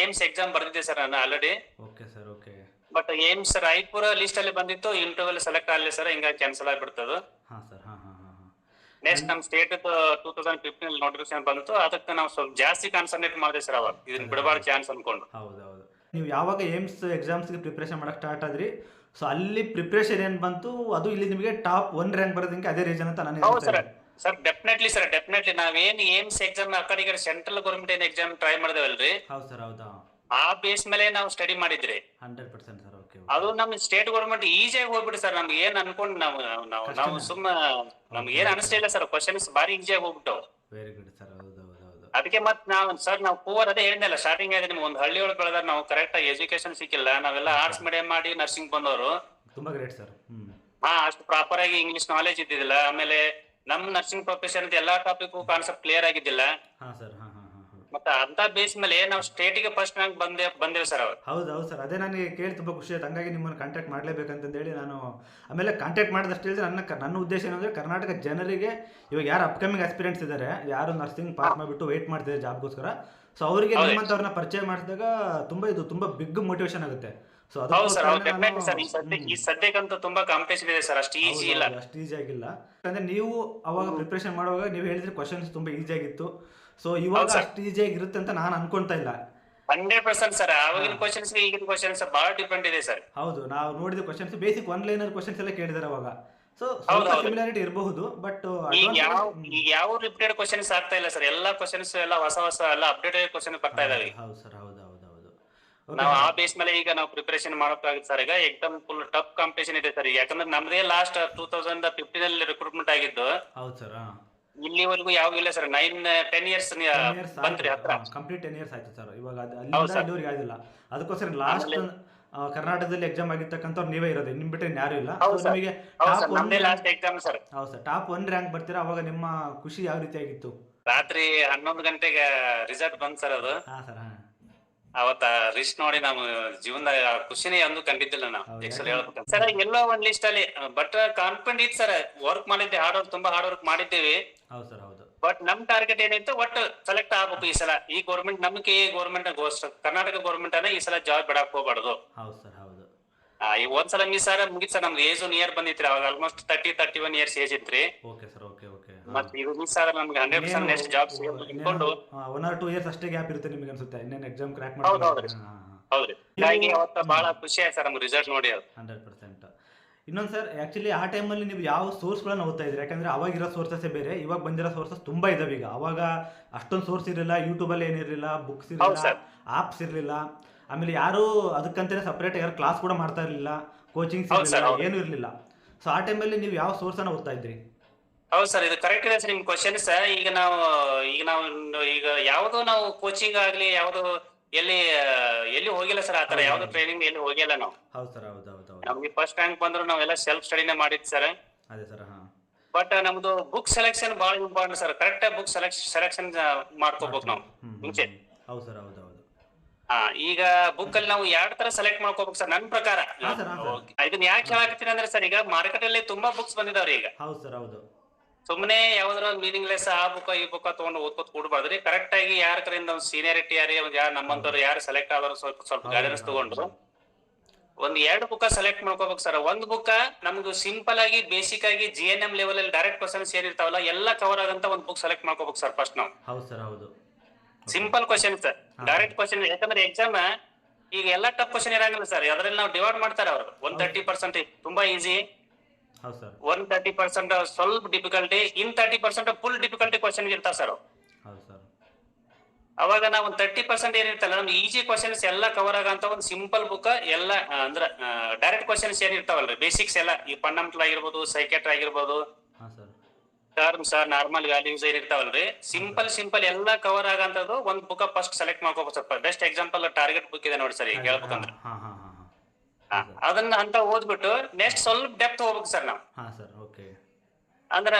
ಏಮ್ಸ್ ಎಕ್ಸಾಮ್ ಬರ್ದಿದ್ದೆ ಸರ್ ನಾನು already. Okay sir okay. But AIIMS Raipur list ಅಲ್ಲಿ ಬಂದಿತ್ತು, ಇಂಟರ್ವ್ಯೂ ಸೆಲೆಕ್ಟ್ ಆಗಲಿ ಸರ್, ಹಿಂಗಾಗಿ ಕ್ಯಾನ್ಸಲ್ ಆಗ್ಬಿಡ್ತದ. ಹಾಂ ಸರ್. ಹಾಂ ಹಾಂ ಹಾಂ ಹಾಂ. ನೆಕ್ಸ್ಟ್ ನಮ್ ಸ್ಟೇಟ್ 2015 ನೋಟಿಫಿಕೇಶನ್ ಬಂತು. ಅದಕ್ಕೆ ನಾವು ಸ್ವಲ್ಪ ಜಾಸ್ತಿ ಕಾನ್ಸಂಟ್ರೇಟ್ ಮಾಡಿದೆ ಸರ್. ಅವಾಗ ಇದನ್ನ ಬಿಡಬಾರ್ದು ಚಾನ್ಸ್ ಅನ್ಕೊಂಡು. ಹೌದು ಹೌದು. ನೀವು ಯಾವಾಗ ಏಮ್ಸ್ ಎಕ್ಸಾಮ್ಸ್ಗೆ ಪ್ರಿಪ್ರೇಷನ್ ಮಾಡಕ್ಕೆ ಸ್ಟಾರ್ಟ್ ಆದ್ರಿ, ಸೊ ಅಲ್ಲಿ ಪ್ರಿಪ್ರೇಷನ್ ಏನು ಬಂತು, ಅದು ಇಲ್ಲಿ ನಿಮಗೆ ಟಾಪ್ 1 ರ್ಯಾಂಕ್ ಬರೋದಕ್ಕೆ ಅದೇ ರೀಸನ್ ಅಂತ ನಾನು ಹೌದು sir. Sir definitely sir, definitely ನಾವೇನ್ ಏಮ್ಸ್ ಎಕ್ಸಾಮ್ ಆ ಕಡೆ ಸೆಂಟ್ರಲ್ ಗೌರ್ಮೆಂಟ್ ಏನ್ ಎಕ್ಸಾಮ್ ಟ್ರೈ ಮಾಡಿದೇವಲ್ರಿ, ಹೌದು ಸರ್ ಹೌದಾ, ಆ ಬೇಸ್ ಮೇಲೆ ನಾವು ಸ್ಟಡಿ ಮಾಡಿದ್ರಿ. 100% ಸರ್. ಓಕೆ. ಅದು ನಮ್ ಸ್ಟೇಟ್ ಗೌರ್ಮೆಂಟ್ ಈಸಿಯಾಗಿ ಹೋಗ್ಬಿಟ್ಟು ಸರ್. ನಮ್ಗೆ ಏನ್ ಅನ್ಕೊಂಡು ನಾವು ಸುಮ್ಮ ನಮ್ಗೆ ಏನ್ ಅನಿಸ್ಲಿಲ್ಲ ಸರ್. ಕ್ವಶನ್ಸ್ ಬಾರಿ ಈಸಿಯಾಗಿ ಹೋಗ್ಬಿಟ್ಟವು. Very good sir. ಹೌದು ಹೌದು ಹೌದು. ಅದಕ್ಕೆ ಮತ್ ನಾವು ಪೂವರ್ ಅದೇ ಹೇಳಿದ್ನಲ್ಲ ಸ್ಟಾರ್ಟಿಂಗ್ ಆಗಿದೆ ನಿಮ್ಗೆ, ಒಂದು ಹಳ್ಳಿ ಒಳಗೆ ಬೆಳೆದಾರ ನಾವು ಕರೆಕ್ಟ್ ಆಗಿ ಎಜುಕೇಶನ್ ಸಿಕ್ಕಿಲ್ಲ. ನಾವೆಲ್ಲ ಆರ್ಟ್ಸ್ ಮೀಡಿಯಂ ಮಾಡಿ ನರ್ಸಿಂಗ್ ಬಂದವರು. ತುಂಬಾ ಗ್ರೇಟ್ ಸರ್. ಅಷ್ಟು ಪ್ರಾಪರ್ ಆಗಿ ಇಂಗ್ಲಿಷ್ ನಾಲೆಜ್ ಇದ್ದಿದ್ದಿಲ್ಲ. ಆಮೇಲೆ ನಮ್ ನರ್ಸಿಂಗ್ ಪ್ರೊಫೆಷನ್ ಎಲ್ಲಾ ಟಾಪಿಕ್ ಕಾನ್ಸೆಪ್ಟ್ ಕ್ಲಿಯರ್ ಆಗಿದ್ದಿಲ್ಲ. ಹಾಂ ಸರ್. ಹಾಂ ಹಾಂ. ಮತ್ತೆ ಅಂತ ಬೇಸ್ ಮೇಲೆ ನಾವು ಸ್ಟೇಟಿಗೆ ಫಸ್ಟ್ ರ್ಯಾಂಕ್ ಬಂದೇವು ಸರ್. ಅವಾಗ ಹೌದು ಹೌದು ಸರ್. ಅದೇ ನನಗೆ ಕೇಳಿ ತುಂಬ ಖುಷಿ ಆಯ್ತು. ಹಂಗಾಗಿ ನಿಮ್ಮನ್ನು ಕಾಂಟ್ಯಾಕ್ಟ್ ಮಾಡಲೇಬೇಕಂತಂದೇಳಿ ನಾನು ಆಮೇಲೆ ಕಾಂಟ್ಯಾಕ್ಟ್ ಮಾಡಿದಷ್ಟು ಹೇಳಿದ್ರೆ ನನ್ನ ಉದ್ದೇಶ ಏನಂದರೆ, ಕರ್ನಾಟಕ ಜನರಿಗೆ ಇವಾಗ ಯಾರು ಅಪ್ಕಮಿಂಗ್ ಆಸ್ಪಿರೆಂಟ್ಸ್ ಇದ್ದಾರೆ, ಯಾರು ನರ್ಸಿಂಗ್ ಪಾಸ್ ಮಾಡಿಬಿಟ್ಟು ವೆಯ್ಟ್ ಮಾಡ್ತಿದ್ದಾರೆ ಜಾಬ್ಗೋಸ್ಕರ, ಸೊ ಅವರಿಗೆ ನಿಮ್ಮಂಥವ್ರನ್ನ ಪರಿಚಯ ಮಾಡಿಸಿದಾಗ ತುಂಬ ಬಿಗ್ ಮೋಟಿವೇಶನ್ ಆಗುತ್ತೆ. ಸೊ ಹೌದು ಸರ್. Definitely sir. ಈ ಸದ್ಯಕ್ಕಂತೂ ತುಂಬಾ ಕಾಂಪಿಟೇಷನ್ ಇದೆ ಸರ್. ಅಷ್ಟು ಈಸಿ ಇಲ್ಲ. ಅಷ್ಟು ಈಸಿ ಆಗಿಲ್ಲ. ಯಾಕಂದ್ರೆ ನೀವು ಅವಾಗ ಪ್ರಿಪ್ರೇಷನ್ ಮಾಡುವಾಗ ನೀವು ಹೇಳಿದ್ರೆ ಕ್ವಶನ್ಸ್ ತುಂಬ ಈಸಿ ಆಗಿತ್ತು. ಸೊ ಇವಾಗ ಅಷ್ಟು ಈಸಿಯಾಗಿ ಇರುತ್ತೆ ಅಂತ ನಾನು ಅನ್ಕೊಂತಾ ಇಲ್ಲ. 100% ಸರ್. ಆವಾಗಿನ ಕ್ವಶನ್ಸ್ ಈಗಿನ ಕ್ವಶನ್ಸ್ ಬಹಳ ಡಿಫ್ರೆಂಟ್ ಇದೆ ಸರ್. ಹೌದು. ನಾವು ನೋಡಿದ ಕ್ವಶನ್ಸ್ ಬೇಸಿಕ್ 1 ಲೈನರ್ ಕ್ವಶನ್ಸ್ ಎಲ್ಲ ಕೇಳಿದಾರೆ ಅವಾಗ. ಸೊ ಸಿಮಿಲಾರಿಟಿ ಇರಬಹುದು, ಬಟ್ ಈಗ ಯಾವ ರಿಪೀಟೆಡ್ ಕ್ವಶನ್ಸ್ ಆಗ್ತಾ ಇಲ್ಲ ಸರ್. ಎಲ್ಲಾ ಕ್ವಶನ್ಸ್ ಎಲ್ಲ ಹೊಸ ಎಲ್ಲ ಅಪ್ಡೇಟೆಡ್ ಕ್ವಶನ್ ಬರ್ತಾ ಇದಾವೆ. ಹೌದು ಸರ್. ಹೌದು ಹೌದು ಹೌದು. ನಾವು ಆ ಬೇಸ್ ಮೇಲೆ ಈಗ ನಾವು ಪ್ರಿಪರೇಷನ್ ಮಾಡೋಕ್ಕಾಗುತ್ತೆ ಸರ್. ಈಗ ಎಕ್ದಮ್ ಫುಲ್ ಟಫ್ ಕಾಂಪಿಟೇಷನ್ ಇದೆ ಸರ್. ಯಾಕಂದ್ರೆ ನಮ್ದೇ ಲಾಸ್ಟ್ 2015 ರಿಕ್ರೂಟ್ಮೆಂಟ್ ಆಗಿದ್ದು. ಹೌದು ಸರ್. ಇಲ್ಲಿವರೆಗೂ ಯಾವ ಇಲ್ಲ ಸರ್. 9-10 ಇಯರ್ಸ್ ಬಂತ್ರಿ ಹತ್ರ. ಕಂಪ್ಲೀಟ್ 10 ಇಯರ್ಸ್ ಆಯ್ತು ಸರ್. ಇವಾಗ ಇಲ್ಲಿವರೆಗೆ ಆಗಿಲ್ಲ. ಅದಕ್ಕೋಸ್ಕರ ಲಾಸ್ಟ್ ಕರ್ನಾಟಕದಲ್ಲಿ ಎಕ್ಸಾಮ್ ಆಗಿರ್ತಕ್ಕಂಥವ್ರು ನೀವೇ ಇರೋದು, ನಿಮ್ ಬಿಟ್ಟರೆ ಯಾರು ಇಲ್ಲ. ನಿಮಗೆ ಹೌದು ಸರ್, ಟಾಪ್ 1 ರ್ಯಾಂಕ್ ಬರ್ತೀರಾ. ಅವಾಗ ನಿಮ್ಮ ಖುಷಿ ಯಾವ ರೀತಿ ಆಗಿತ್ತು? ರಾತ್ರಿ 11 ಗಂಟೆಗೆ ರಿಸಲ್ಟ್ ಬಂದ್ ಸರ್. ಅದು ಅವತ್ತ ರಿಸ್ಟ್ ನೋಡಿ ನಾವು ಜೀವನದಾಗ ಖುಷಿನೇ ಅಂದು ಕಂಡಿದ್ದಿಲ್ಲ ನಾವು. ಹೇಳ್ಬೇಕು ಸರ್, ಎಲ್ಲೋ ಒಂದ್ ಲಿಸ್ಟ್ ಅಲ್ಲಿ ಬಟ್ ಕಾನ್ಫಿಡೆಂಟ್ ಇತ್ತು ಸರ್. ವರ್ಕ್ ಮಾಡಿದ್ದೆ, ತುಂಬಾ ಹಾರ್ಡ್ ವರ್ಕ್ ಮಾಡಿದ್ದೇವೆ. ಹೌದು ಸರ್. ಹೌದು. ಬಟ್ ನಮ್ ಟಾರ್ಗೆಟ್ ಏನಿತ್ತು, ಒಟ್ಟು ಸೆಲೆಕ್ಟ್ ಆಗ್ಬೇಕು ಈ ಸಲ. ಈ ಗೌರ್ಮೆಂಟ್ ನಮ್ಗೆ ಕರ್ನಾಟಕ ಗೌರ್ಮೆಂಟ್ ಅನ್ನ ಈ ಸಲ ಜಾಬ್ ಬಿಡಕ್ ಹೋಗ್ಬಾರ್ದು. ಹೌದು ಸರ್. ಹೌದು. ಈ ಒಂದ್ಸಲ ಮಿಸ್ ಆದ್ರೆ ಮುಗಿತ್ ಸರ್. ನಮ್ಗೆ ಏಜ್ ನಿಯರ್ ಬಂದಿತ್ರಿ ಅವಾಗ. ಆಲ್ಮೋಸ್ಟ್ 30-31 ಇಯರ್ಸ್ ಏಜ್ ಇತ್ರಿ. Okay sir. Okay okay. ಮತ್ತೆ ಇದು ಮಿಸ್ ಆದ್ರೆ ನಮ್ಗೆ 100% ನೆಕ್ಸ್ಟ್ ಜಾಬ್ ಸಿಗ್ಕೊಂಡು 1 or 2 years ಅಷ್ಟೇ ಗ್ಯಾಪ್ ಇರುತ್ತೆ ನಿಮಗೆ ಅನ್ಸುತ್ತೆ, ಇನ್ನೇನು ಎಕ್ಸಾಮ್ ಕ್ರ್ಯಾಕ್ ಹೌದ್ರಿ. ಹೀಗಾಗಿ ಅವತ್ತ ಬಹಳ ಖುಷಿ ಆಯ್ತು ಸರ್ ನಮ್ಗೆ ರಿಸಲ್ಟ್ ನೋಡಿ. ಅದು 100%. ಇನ್ನೊಂದು ಸರ್, ಆ್ಯಕ್ಚುಲಿ ಆ ಟೈಮಲ್ಲಿ ನೀವು ಯಾವ ಸೋರ್ಸ್ಗಳನ್ನ ಓದ್ತಾ ಇದ್ರಿ? ಯಾಕಂದರೆ ಅವಾಗಿರೋ ಸೋರ್ಸಸ್ಸೇ ಬೇರೆ, ಇವಾಗ ಬಂದಿರೋ ಸೋರ್ಸಸ್ ತುಂಬ ಇದಾವೆ. ಈಗ ಅವಾಗ ಅಷ್ಟೊಂದು ಸೋರ್ಸ್ ಇರಲಿಲ್ಲ, ಯೂಟ್ಯೂಬಲ್ಲಿ ಏನಿರಲಿಲ್ಲ, ಬುಕ್ಸ್ ಇರಲಿಲ್ಲ, ಆಪ್ಸ್ ಇರಲಿಲ್ಲ. ಆಮೇಲೆ ಯಾರು ಅದಕ್ಕಂತಲೇ ಸಪ್ರೇಟ್ ಯಾರು ಕ್ಲಾಸ್ ಕೂಡ ಮಾಡ್ತಾ ಇರಲಿಲ್ಲ, ಕೋಚಿಂಗ್ಸ್ ಇರಲಿಲ್ಲ, ಏನೂ ಇರಲಿಲ್ಲ. ಸೊ ಆ ಟೈಮಲ್ಲಿ ನೀವು ಯಾವ ಸೋರ್ಸನ್ನು ಓದ್ತಾ ಇದ್ರಿ? ಹೌದು ಸರ್, ಇದು ಕರೆಕ್ಟ್ ಇದೆ ಸರ್ ನಿಮ್ ಕ್ವಶನ್ಸ್. ಈಗ ನಾವು ಯಾವ್ದು ನಾವು ಕೋಚಿಂಗ್ ಆಗ್ಲಿ ಯಾವ್ದು ಎಲ್ಲಿ ಹೋಗಿಲ್ಲ ಸರ್. ಆತರ ಯಾವ್ದು ಟ್ರೈನಿಂಗ್ ಎಲ್ಲಿ ಹೋಗಿಲ್ಲ ನಾವು. ಹೌದು ಸರ್. ಹೌದು ಹೌದು. ನಮ್ಗೆ ಫಸ್ಟ್ ರ್ಯಾಂಕ್ ಬಂದ್ರು ನಾವೆಲ್ಲ ಸೆಲ್ಫ್ ಸ್ಟಡಿನೇ ಮಾಡಿದ್ ಸರ್. ಅದೇ ಸರ್. ಬಟ್ ನಮ್ದು ಬುಕ್ ಸೆಲೆಕ್ಷನ್ ಬಹಳ ಇಂಪಾರ್ಟೆಂಟ್ ಸರ್. ಕರೆಕ್ಟ್ ಆಗಿ ಬುಕ್ ಸೆಲೆಕ್ಷನ್ ಮಾಡ್ಕೋಬೇಕು ನಾವು ಮುಂಚೆ. ಹೌದು ಸರ್. ಹೌದು ಹೌದು. ಈಗ ಬುಕ್ ಅಲ್ಲಿ ನಾವು 2 ತರ ಸೆಲೆಕ್ಟ್ ಮಾಡ್ಕೋಬೇಕು ಸರ್ ನನ್ನ ಪ್ರಕಾರ. ಇದನ್ನ ಯಾಕೆ ಹೇಳಾಕತ್ತೀನಿ ಅಂದ್ರೆ ಸರ್, ಈಗ ಮಾರ್ಕೆಟ್ ಅಲ್ಲಿ ತುಂಬಾ ಬುಕ್ಸ್ ಬಂದಿದಾವ್ರಿ ಈಗ. ಹೌದು ಸರ್. ಹೌದು. ಸುಮ್ಮನೆ ಯಾವ್ದಾರ ಮೀನಿಂಗ್ಲೆಸ್ ಆ ಬುಕ್ ಈ ಬುಕ್ ತಗೊಂಡು ಓದ್ಕೋತ ಕೂಡಬಾರ್ದ್ರಿ. ಕರೆಕ್ಟ್ ಆಗಿ ಯಾರ ಕಡೆಯಿಂದ ಸೀನಿಯರಿಟಿ ಯಾರು ನಮ್ಮಂತವ್ರು ಯಾರು ಸೆಲೆಕ್ಟ್ ಆದವರು ಸ್ವಲ್ಪ ಗೈಡೆನ್ಸ್ ತಗೊಂಡು ಒಂದ್ 2 ಬುಕ್ ಸೆಲೆಕ್ಟ್ ಮಾಡ್ಕೋಬೇಕು ಸರ್. ಒಂದ್ ಬುಕ್ ನಮ್ದು ಸಿಂಪಲ್ ಆಗಿ ಬೇಸಿಕ್ ಆಗಿ GNM ಲೆವೆಲ್ ಅಲ್ಲಿ ಡೈರೆಕ್ಟ್ ಕ್ವಶನ್ಸ್ ಏನಿರ್ತಾವಲ್ಲ ಎಲ್ಲ ಕವರ್ ಆಗಂತ ಒಂದ್ ಬುಕ್ ಸೆಲೆಕ್ಟ್ ಮಾಡ್ಕೋಬೇಕು ಸರ್ ಫಸ್ಟ್ ನಾವು. ಹೌದು ಸರ್, ಹೌದು. Simple question sir, direct question. ಯಾಕಂದ್ರೆ ಎಕ್ಸಾಮ್ ಈಗ ಎಲ್ಲಾ ಟಫ್ ಕ್ವಶನ್ ಇರಂಗಿಲ್ಲ ಸರ್, ಅದ್ರಲ್ಲಿ ನಾವು ಡಿವೈಡ್ ಮಾಡ್ತಾರೆ ಅವರು. 130% ತುಂಬಾ ಈಸಿ, ಹೌದು ಸರ್. 130% ಸ್ವಲ್ಪ ಡಿಫಿಕಲ್ಟಿ, ಇನ್ 30% ಫುಲ್ ಡಿಫಿಕಲ್ಟಿ ಕ್ವಶನ್ ಇರ್ತಾವ ಸರ್. ಹೌದು ಸರ್. ಅವಾಗ ನಾವು ಒಂದು 30% ಏನಿರ್ತಲ್ಲ ನಮ್ಗೆ ಈಸಿ ಕ್ವಶನ್ಸ್ ಎಲ್ಲ ಕವರ್ ಆಗಂತ ಒಂದು ಸಿಂಪಲ್ ಬುಕ್ ಎಲ್ಲ ಅಂದ್ರ ಡೈರೆಕ್ಟ್ ಕ್ವಶನ್ಸ್ ಏನಿರ್ತಾವಲ್ರಿ ಬೇಸಿಕ್ಸ್ ಎಲ್ಲ, ಈ ಫಂಡಮೆಂಟಲ್ ಆಗಿರ್ಬೋದು, ಸೈಕೆಟ್ರಿ ಆಗಿರ್ಬೋದು, ಹಾಂ ಸರ್. ಟರ್ಮ್ಸ್, ನಾರ್ಮಲ್ ವ್ಯಾಲ್ಯೂಸ್ ಏನಿರ್ತಾವಲ್ರಿ, ಸಿಂಪಲ್ ಎಲ್ಲ ಕವರ್ ಆಗಂತದ್ದು ಒಂದ್ ಬುಕ್ ಫಸ್ಟ್ ಸೆಲೆಕ್ಟ್ ಮಾಡ್ಕೋಬೇಕು ಸ್ವಲ್ಪ. ಬೆಸ್ಟ್ ಎಕ್ಸಾಂಪಲ್ ಟಾರ್ಗೆಟ್ ಬುಕ್ ಇದೆ ನೋಡಿ ಸರ್, ಈಗ ಹೇಳ್ಬೇಕಂದ್ರೆ ಹಾಂ ಹಾಂ ಹಾಂ ಹಾಂ ಅದನ್ನ ಅಂತ ಓದ್ಬಿಟ್ಟು ನೆಕ್ಸ್ಟ್ ಸ್ವಲ್ಪ ಡೆಪ್ತ್ ಹೋಗ್ಬೇಕು ಸರ್ ನಾವು. ಹಾಂ ಸರ್, ಓಕೆ. ಅಂದ್ರ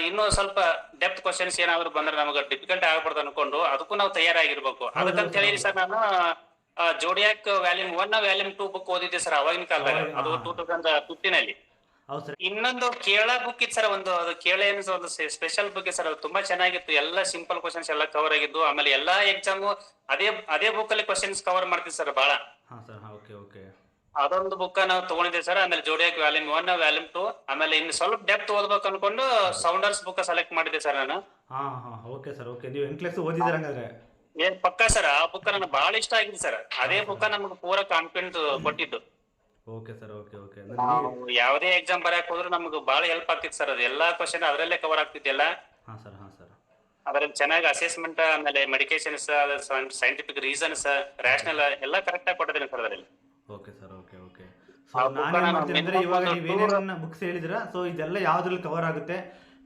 ಇನ್ನೂ ಸ್ವಲ್ಪ ಡೆಪ್ತ್ ಕ್ವಶನ್ಸ್ ಏನಾದ್ರು ಬಂದ್ರೆ ನಮಗೆ ಡಿಫಿಕಲ್ಟ್ ಆಗ್ಬಾರ್ದು ಅನ್ಕೊಂಡು ಅದಕ್ಕೂ ನಾವು ತಯಾರಾಗಿರ್ಬೇಕು. ಅದಕ್ಕಂತ ಹೇಳಿ ಸರ್ ನಾನು ಜೋಡಿಯಾಕ್ ವ್ಯಾಲ್ಯೂಮ್ 1 ವ್ಯಾಲ್ಯೂಮ್ 2 ಬುಕ್ ಓದಿದ್ದೆ ಸರ್ ಅವಾಗಿನ ಕಾಲದಾಗ, ಅದು 2015 ಅಲ್ಲಿ. ಹೌದು ಸರ್. ಇನ್ನೊಂದು ಕೇರಳ ಬುಕ್ ಇತ್ತು ಸರ್, ಒಂದು ಅದು ಕೇರಳ ಏನು ಒಂದು ಸ್ಪೆಷಲ್ ಬುಕ್ ಸರ್, ಅದು ತುಂಬಾ ಚೆನ್ನಾಗಿತ್ತು. ಎಲ್ಲ ಸಿಂಪಲ್ ಕ್ವಶನ್ಸ್ ಎಲ್ಲ ಕವರ್ ಆಗಿದ್ದು. ಆಮೇಲೆ ಎಲ್ಲಾ ಎಕ್ಸಾಮ್ ಅದೇ ಬುಕ್ ಅಲ್ಲಿ ಕ್ವಶನ್ಸ್ ಕವರ್ ಮಾಡ್ತೀವಿ ಸರ್ ಬಹಳ. ಹಾಂ ಸರ್, ಓಕೆ ಓಕೆ. ಅದೊಂದು ಬುಕ್ ನಾವು ತಗೊಂಡಿದ್ದೆ ಸರ್. ಆಮೇಲೆ ಜೋಡಿಯಾಕ್ ವ್ಯಾಲ್ಯೂಮ್ 1 ವ್ಯಾಲ್ಯೂಮ್ 2, ಆಮೇಲೆ ಇನ್ನು ಸ್ವಲ್ಪ ಡೆಪ್ತ್ ಓದ್ಬೇಕು ಅನ್ಕೊಂಡು ಸೌಂಡರ್ಸ್ ಬುಕ್ ಸೆಲೆಕ್ಟ್ ಮಾಡಿದ್ದೆ ಸರ್ ನಾನು. ಹಾಂ ಹಾಂ ಓಕೆ ಸರ್, ಓಕೆ. ನೀವು ಎಂಕ್ಲೆಕ್ಸ್ ಓದಿದ್ದೀರ ಹಂಗಾದ್ರೆ? ಏನ್ ಪಕ್ಕ ಸರ್, ಆ ಬುಕ್ ನನಗೆ ಬಹಳ ಇಷ್ಟ ಆಗಿದೆ ಸರ್. ಅದೇ ಬುಕ್ ನಮ್ಗೆ ಪೂರಾ ಕಾನ್ಫಿಡೆನ್ಸ್ ಕೊಟ್ಟಿದ್ದು. Okay sir, okay okay. ಯಾವುದೇ ಎಕ್ಸಾಮ್ ಬರಕ್ ಹೋದ್ರು ನಮ್ಗೆ ಬಹಳ ಹೆಲ್ಪ್ ಆಗ್ತಿತ್ತು ಸರ್. ಅದು ಎಲ್ಲಾ ಕ್ವಶನ್ ಅದರಲ್ಲೇ ಕವರ್ ಆಗ್ತಿದ್ದೆಲ್ಲ. ಹಾಂ ಸರ್, ಹಾಂ ಸರ್. ಅದ್ರಲ್ಲಿ ಚೆನ್ನಾಗಿ ಅಸೆಸ್ಮೆಂಟ್, ಆಮೇಲೆ ಮೆಡಿಕೇಶನ್ಸ್, ಸೈಂಟಿಫಿಕ್ ರೀಸನ್ಸ್, ರ್ಯಾಷನಲ್ ಎಲ್ಲ ಕರೆಕ್ಟ್ ಆಗಿ ಕೊಟ್ಟಿದ್ದೀನಿ ಸರ್ ಅದರಲ್ಲಿ. Okay sir, okay okay. So ನಾನೇನ್ ಮಾಡ್ತೀನಿ ಅಂದ್ರೆ, ಇವಾಗ ನೀವೇನೇನು ಬುಕ್ಸ್ ಹೇಳಿದಿರ, ಸೊ ಇದೆಲ್ಲ ಯಾವ್ದ್ರಲ್ಲಿ ಕವರ್ ಆಗುತ್ತೆ,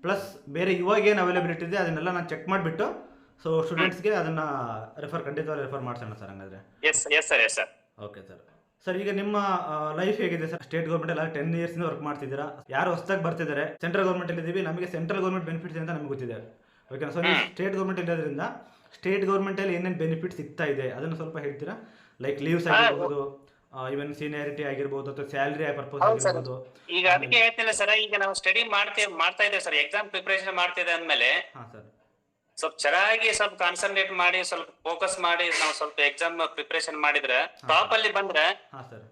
ಪ್ಲಸ್ ಬೇರೆ ಇವಾಗ ಏನು ಅವೈಲೇಬಿಲಿಟಿ ಇದೆ ಅದನ್ನೆಲ್ಲ ನಾನು ಚೆಕ್ ಮಾಡಿಬಿಟ್ಟು ಸೊ ಸ್ಟೂಡೆಂಟ್ಸ್ಗೆ ಅದನ್ನ ಖಂಡಿತವಾಗಿ ರೆಫರ್ ಮಾಡ್ಸೋಣ ಸರ್ ಹಂಗಾದ್ರೆ. Yes sir, yes sir. Okay sir. Sir, ಈಗ ನಿಮ್ಮ ಲೈಫ್ ಹೇಗಿದೆ ಸರ್? ಸ್ಟೇಟ್ ಗೌರ್ಮೆಂಟ್ ಎಲ್ಲ 10 years ವರ್ಕ್ ಮಾಡ್ತಿದ್ದೀರಾ. ಯಾರು ಹೊಸದಾಗಿ ಬರ್ತಿದ್ದಾರೆ, ಸೆಂಟ್ರಲ್ ಗೌರ್ಮೆಂಟ್ ಅಲ್ಲಿ ಇದೀವಿ, ನಮಗೆ ಸೆಂಟ್ರಲ್ ಗೌರ್ಮೆಂಟ್ ಬೆನಿಫಿಟ್ಸ್ ಅಂತ ನಮಗೆ ಗೊತ್ತಿದೆ. ಓಕೆನಾ? ಸೊ ನೀವು ಸ್ಟೇಟ್ ಗೌರ್ಮೆಂಟ್ ಇರೋದ್ರಿಂದ ಸ್ಟೇಟ್ ಗೌರ್ಮೆಂಟ್ ಅಲ್ಲಿ ಏನೇನು ಬೆನಿಫಿಟ್ ಸಿಗ್ತಾ ಇದೆ ಅದನ್ನು ಸ್ವಲ್ಪ ಹೇಳ್ತೀರಾ? ಲೈಕ್ ಲೀವ್ಸ್ ಆಗಿರ್ಬೋದು, ಇವನ್ ಸೀನಿಯಾರಿಟಿ ಆಗಿರ್ಬೋದು, ಅಥವಾ ಸ್ಯಾಲರಿ ಪರ್ಪಸ್ ಆಗಿರ್ಬೋದು. ಈಗ ಅದಕ್ಕೆ ಹೇಳ್ತಿಲ್ಲ ಸರ್, ಈಗ ನಾವು ಸ್ಟಡಿ ಮಾಡ್ತಾ ಇದ್ದೇವೆ ಸರ್, ಎಕ್ಸಾಮ್ ಪ್ರಿಪರೇಷನ್ ಮಾಡ್ತಿದೆ ಅಂದ್ಮೇಲೆ ಹಾಂ ಸರ್, ಸ್ವಲ್ಪ ಚೆನ್ನಾಗಿ ಸ್ವಲ್ಪ ಕಾನ್ಸಂಟ್ರೇಟ್ ಮಾಡಿ ಸ್ವಲ್ಪ ಫೋಕಸ್ ಮಾಡಿ ನಾವು ಸ್ವಲ್ಪ ಎಕ್ಸಾಮ್ ಪ್ರಿಪರೇಷನ್ ಮಾಡಿದ್ರೆ ಟಾಪ್ ಅಲ್ಲಿ ಬಂದ್ರೆ. ಹಾಂ ಸರ್.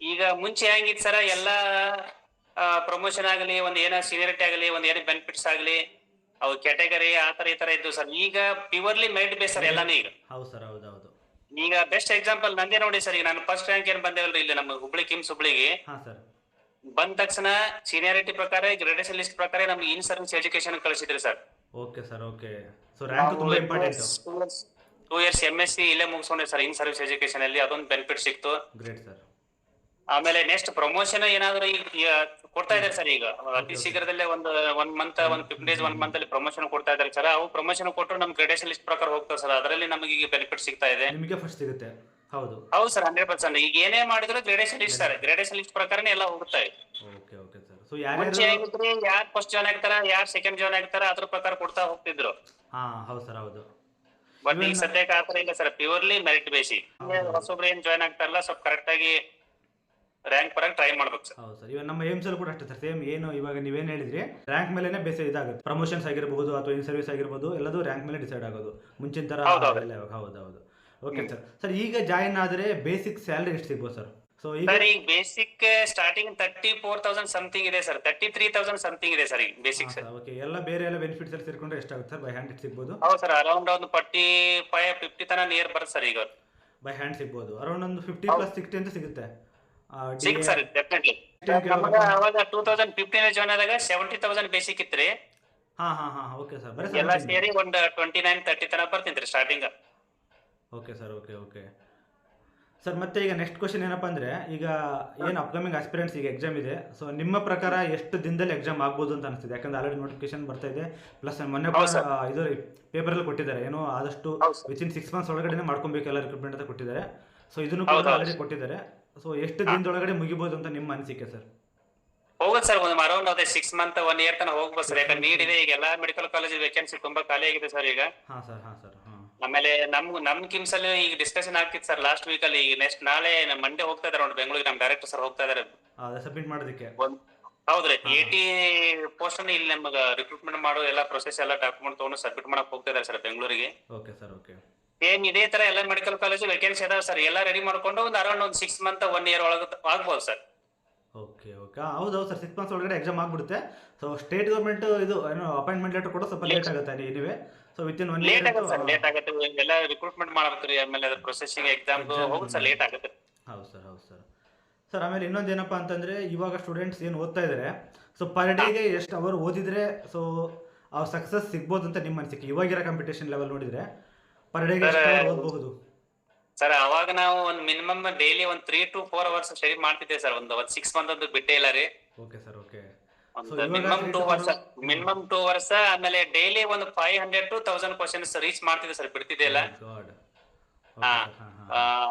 ಈಗ ಮುಂಚೆ ಹೆಂಗಿತ್ತು ಸರ್, ಎಲ್ಲಾ ಪ್ರಮೋಷನ್ ಆಗಲಿ, ಒಂದ್ ಏನೋ ಸೀನಿಯರಿಟಿ ಆಗಲಿ, ಒಂದ್ ಏನೋ ಬೆನಿಫಿಟ್ಸ್ ಆಗಲಿ, ಅವು ಕ್ಯಾಟಗರಿ ಆತರ ಈ ತರ ಇದ್ದು ಸರ್. ಈಗ ಪ್ಯೂರ್ಲಿ ಮೆರಿಟ್ ಬೇಸ್ ಸರ್ ಎಲ್ಲಾನು. ಈಗ ಹೌದು ಸರ್, ಹೌದೌದು. ಈಗ ಬೆಸ್ಟ್ ಎಕ್ಸಾಂಪಲ್ ನಂದೇ ನೋಡಿ ಸರ್. ಈಗ ನಾನು ಫಸ್ಟ್ ರ್ಯಾಂಕ್ ಏನ್ ಬಂದೇವಲ್ರಿ ಇಲ್ಲಿ ನಮ್ಮ ಹುಬ್ಳಿ ಕಿಮ್ಸ್ ಹುಬ್ಳಿಗೆ ಹಾಂ ಸರ್. ಬಂದ ತಕ್ಷಣ ಸೀನಿಯಾರಿಟಿ ಪ್ರಕಾರ, ಗ್ರೇಡೇಷನ್ ಲಿಸ್ಟ್ ಪ್ರಕಾರ ನಮ್ಗೆ ಇನ್ ಸರ್ವಿಸ್ ಎಜುಕೇಶನ್ ಕಳಿಸಿದ್ರಿ sir. Okay sir, okay. So rank ತುಂಬಾ ಇಂಪಾರ್ಟೆಂಟ್. 2 years MSc ಇಲ್ಲೇ ಮುಗಿಸ್ಕೊಂಡೆ ಸರ್ ಇನ್ ಸರ್ವಿಸ್ ಎಜುಕೇಶನ್ ಅಲ್ಲಿ, ಅದೊಂದು ಬೆನಿಫಿಟ್ ಸಿಕ್ತು. Great sir. ಆಮೇಲೆ ನೆಕ್ಸ್ಟ್ ಪ್ರಮೋಷನ್ ಏನಾದ್ರು ಈಗ ಕೊಡ್ತಾ ಇದಾರೆ ಸರ್. ಈಗ ಅತಿ ಶೀಘ್ರದಲ್ಲೇ ಒಂದು 1 month 15 days 1 month ಅಲ್ಲಿ ಪ್ರಮೋಷನ್ ಕೊಡ್ತಾ ಇದಾರೆ ಸರ್. ಅವು ಪ್ರಮೋಷನ್ ಕೊಟ್ಟರು ನಮ್ ಗ್ರೇಡೇಷನ್ ಲಿಸ್ಟ್ ಪ್ರಕಾರ ಹೋಗ್ತಾರೆ ಸರ್. ಅದರಲ್ಲಿ ನಮಗೆ ಈಗ ಬೆನಿಫಿಟ್ ಸಿಗ್ತಾ ಇದೆ. ನಿಮಗೆ ಫಸ್ಟ್ ಸಿಗುತ್ತೆ. ಹೌದು ಸರ್, 100%. ಈಗ ಏನೇ ಮಾಡಿದ್ರು gradation list sir, gradation list ಪ್ರಕಾರನೇ ಎಲ್ಲ ಹೋಗ್ತಾ ಇದೆ. Okay okay sir. ಸೊ ಮುಂಚೆ ಆಗಿದ್ರಿ ಯಾರು ಫಸ್ಟ್ ಜಾಯ್ನ್ ಆಗ್ತಾರ, ಯಾರು ಸೆಕೆಂಡ್ ಜಾಯ್ನ್ ಆಗ್ತಾರ, ಅದ್ರ ಪ್ರಕಾರ ಕೊಡ್ತಾ ಹೋಗ್ತಿದ್ರು. ಹೌದು ಸರ್, ಹೌದು. ಬಟ್ ಈಗ ಸದ್ಯಕ್ಕೆ ಆತರ ಇಲ್ಲ ಸರ್, ಪ್ಯೂರ್ಲಿ ಮೆರಿಟ್ ಬೇಸಿ. ಹೊಸೊಬ್ರು ಏನ್ ಜಾಯ್ನ್ ಆಗ್ತಾರಲ್ಲ ಸ್ವಲ್ಪ ಕರೆಕ್ಟ್ ಆಗಿ ರ್ಯಾಂಕ್ ಪರ ಟ್ರೈ ಮಾಡ್ಬೇಕು ಸರ್. ಹೌದು ಸರ್. ಇವಾಗ ನಮ್ಮ ಏಮ್ಸ್ ಅಲ್ಲಿ ಕೂಡ ಅಷ್ಟೇ ಸರ್, ಸೇಮ್ ಏನು ಇವಾಗ ನೀವೇನು ಹೇಳಿದ್ರಿ, ರ್ಯಾಂಕ್ ಮೇಲೆನೆ ಬೇಸ್ ಇದಾಗುತ್ತೆ. ಪ್ರಮೋಷನ್ಸ್ ಆಗಿರಬಹುದು ಅಥವಾ ಇನ್ ಸರ್ವಿಸ್ ಆಗಿರ್ಬೋದು, ಎಲ್ಲದೂ ರ್ಯಾಂಕ್ ಮೇಲೆ ಡಿಸೈಡ್ ಆಗೋದು ಮುಂಚಿನ ತರ. ಹೌದೌದು. Okay sir. ಸರ್, ಈಗ ಜಾಯಿನ್ ಆದ್ರೆ ಬೇಸಿಕ್ ಸ್ಯಾಲರಿ ಎಷ್ಟು ಸಿಗ್ಬೋದು ಸರ್? ಸೊ ಈಗ ಬೇಸಿಕ್ ಸ್ಟಾರ್ಟಿಂಗ್ 34,000 ಸಮಥಿಂಗ್ ಇದೆ ಸರ್, 33,000 ಸಮಥಿಂಗ್ ಇದೆ ಸರ್ ಈಗ ಬೇಸಿಕ್ ಸರ್. ಓಕೆ. ಎಲ್ಲ ಬೇರೆ ಎಲ್ಲ ಬೆನಿಫಿಟ್ಸ್ ಅಲ್ಲಿ ಸೇರ್ಕೊಂಡ್ರೆ ಎಷ್ಟಾಗುತ್ತೆ ಸರ್? ಬೈ ಹ್ಯಾಂಡ್ ಎಷ್ಟು ಸಿಗ್ಬೋದು? ಹೌದು ಸರ್, ಅರೌಂಡ್ ಒಂದು 45-50 ತನ ನಿಯರ್ ಬರುತ್ತೆ ಸರ್. ಈಗ ಬೈ ಹ್ಯಾಂಡ್ ಸಿಗ್ಬೋದು ಅರೌಂಡ್ ಒಂದು 50 + 60 ಅಂತ ಸಿಗುತ್ತೆ. ಸಿಗುತ್ತೆ ಸರ್, ಡೆಫಿನೆಟ್ಲಿ. ಅವಾಗ 2015 ಜಾಯ್ನ್ ಆದಾಗ 70,000 ಬೇಸಿಕ್ ಇತ್ರಿ. Okay sir. ಎಲ್ಲ ಸೇರಿ ಒಂದು 29-30 ತನ ಬರ್ತೀನಿ starting. Okay sir, okay okay sir. ಮತ್ತೆ ಈಗ ನೆಕ್ಸ್ಟ್ ಕ್ವಶನ್ ಏನಪ್ಪಾ ಅಂದ್ರೆ, ಈಗ ಏನು ಅಪ್ಕಮಿಂಗ್ ಆಸ್ಪಿರೆಂಟ್ಸ್ ಈಗ ಎಕ್ಸಾಮ್ ಇದೆ, ಸೊ ನಿಮ್ಮ ಪ್ರಕಾರ ಎಷ್ಟು ದಿನದಲ್ಲಿ ಎಕ್ಸಾಮ್ ಆಗ್ಬೋದು ಅಂತ ಅನಿಸ್ತಿದೆ? ಯಾಕಂದ್ರೆ ಆಲ್ರೆಡಿ ನೋಟಿಫಿಕೇಶನ್ ಬರ್ತಾ ಇದೆ, ಪ್ಲಸ್ ಮೊನ್ನೆ ಇದು ಪೇಪರಲ್ಲಿ ಕೊಟ್ಟಿದ್ದಾರೆ, ಏನೋ ಆದಷ್ಟು ವಿತಿನ್ 6 months ಒಳಗಡೆ ಮಾಡ್ಕೊಬೇಕು ಎಲ್ಲ ರಿಕ್ರೂಟ್ಮೆಂಟ್ ಅಂತ ಕೊಟ್ಟಿದ್ದಾರೆ. ಸೊ ಇದನ್ನು ಕೂಡ ಆಲ್ರೆಡಿ ಕೊಟ್ಟಿದ್ದಾರೆ. ಸೊ ಎಷ್ಟು ದಿನದೊಳಗಡೆ ಮುಗಿಬಹುದು ಅಂತ ನಿಮ್ಮ ಅನಿಸಿಕೆ ಸರ್? ಹೋಗುತ್ತೆ ಸರ್, ಒಂದು ಅರೌಂಡ್ ಅದೇ 6 months 1 year ತನಕ ಹೋಗ್ಬೋದು ಸರ್. ಯಾಕಂದ್ರೆ ನೀಡ್ ಇದೆ, ಈಗ ಎಲ್ಲಾ ಮೆಡಿಕಲ್ ಕಾಲೇಜ್ ವೇಕೆನ್ಸಿ ತುಂಬಾ ಖಾಲಿ ಆಗಿದೆ ಸರ್ ಈಗ. ಹಾಂ ಸರ್. ಆಮೇಲೆ ನಮ್ ಕಿಮ್ಸ್ ಅಲ್ಲಿ ಈಗ ಡಿಸ್ಕಷನ್ ಆಗ್ತಿತ್ತು ಸರ್ ಲಾಸ್ಟ್ ವೀಕ್ ಅಲ್ಲಿ. ಈಗ ನೆಕ್ಸ್ಟ್ ನಾಳೆ ಮಂಡೇ ಹೋಗ್ತಾ ಇದಾರೆ ನೋಡಿ ಬೆಂಗಳೂರಿಗೆ, ನಮ್ಮ ಡೈರೆಕ್ಟರ್ ಸರ್ ಹೋಗ್ತಾ ಇದಾರೆ ಸಬ್ಮಿಟ್ ಮಾಡೋದಕ್ಕೆ. ಹೌದ್ರಿ, 80 ಪೋಸ್ಟ್ ಅನ್ನು ಇಲ್ಲಿ ನಮಗ ರಿಕ್ರೂಟ್ಮೆಂಟ್ ಮಾಡೋ ಎಲ್ಲ ಪ್ರೊಸೆಸ್ ಎಲ್ಲ ಡಾಕ್ಯುಮೆಂಟ್ ತಗೊಂಡು ಸಬ್ಮಿಟ್ ಮಾಡಕ್ ಹೋಗ್ತಾ ಇದಾರೆ ಸರ್ ಬೆಂಗಳೂರಿಗೆ. Okay sir, okay. ಸೇಮ್ ಇದೇ ತರ ಎಲ್ಲ ಮೆಡಿಕಲ್ ಕಾಲೇಜ್ ವೇಕೆನ್ಸಿ ಅದಾವ ಸರ್, ಎಲ್ಲ ರೆಡಿ ಮಾಡ್ಕೊಂಡು ಒಂದು ಅರೌಂಡ್ ಒಂದು 6 ಮಂತ್ 1 ಇಯರ್ ಒಳಗೆ ಆಗ್ಬೋದು ಸರ್. ಓಕೆ ಓಕೆ ಹೌದು ಸರ್ 6 ಮಂತ್ಸ್ ಒಳಗಡೆ ಎಕ್ಸಾಮ್ ಆಗಿಬಿಡುತ್ತೆ. ಸೊ ಸ್ಟೇಟ್ ಗೌರ್ಮೆಂಟ್ ಇದು ಏನು ಅಪಾಯಿಂಟ್ಮೆಂಟ್ ಲೆಟರ್ ಕೂಡ ಸ್ವಲ್ಪ ಲೇಟ್ ಆಗುತ್ತೆ ನೀವೇ. ಸೊ ವಿತಿನ್ 1 ಲೇಟ್ ಇಯರ್ ಆಗುತ್ತೆ ಸರ್, ಲೇಟ್ ಆಗುತ್ತೆ. ಎಲ್ಲ ರಿಕ್ರೂಟ್ಮೆಂಟ್ ಮಾಡ್ಬೇಕ್ರಿ, ಆಮೇಲೆ ಅದ್ರ ಪ್ರೊಸೆಸಿಂಗ್ ಎಕ್ಸಾಮ್ ಹೋಗುತ್ತೆ ಸರ್, ಲೇಟ್ ಆಗುತ್ತೆ. ಹೌದು ಸರ್ ಹೌದು ಸರ್. ಸರ್ ಆಮೇಲೆ ಇನ್ನೊಂದು ಏನಪ್ಪ ಅಂತಂದರೆ ಇವಾಗ ಸ್ಟೂಡೆಂಟ್ಸ್ ಏನು ಓದ್ತಾ ಇದ್ದಾರೆ, ಸೊ ಪರ್ ಡೇಗೆ ಎಷ್ಟು ಅವರ್ ಓದಿದರೆ ಸೊ ಅವ್ರು ಸಕ್ಸಸ್ ಸಿಗ್ಬೋದು ಅಂತ ನಿಮ್ಮ ಅನಿಸಿಕೆ ಇವಾಗಿರೋ ಕಾಂಪಿಟೇಷನ್ ಲೆವೆಲ್ ನೋಡಿದರೆ ಪರ್ ಡೇಗೆ ಎಷ್ಟು ಅವರ್ ಓದಬಹುದು? ಸರ್ ಅವಾಗ ನಾವು ಒಂದು ಮಿನಿಮಮ್ ಡೈಲಿ ಒಂದು 3 to 4 ಅವರ್ಸ್ ಸ್ಟಡಿ ಮಾಡ್ತಿದ್ದೇವೆ ಸರ್. ಒಂದು 6 ಮಂತ್ ಅಂತೂ ಬಿಟ್ಟೇ ಇಲ್ಲ ರೀ. Okay sir okay. ಒಂದು ಮಿನಿಮಮ್ 2 ಅವರ್ಸ್, ಆಮೇಲೆ ಡೈಲಿ ಒಂದು 500 to 1000 ಕ್ವಶನ್ಸ್ ರೀಚ್ ಮಾಡ್ತಿದ್ದೆ ಸರ್, ಬಿಡ್ತಿದ್ದೆ ಇಲ್ಲ.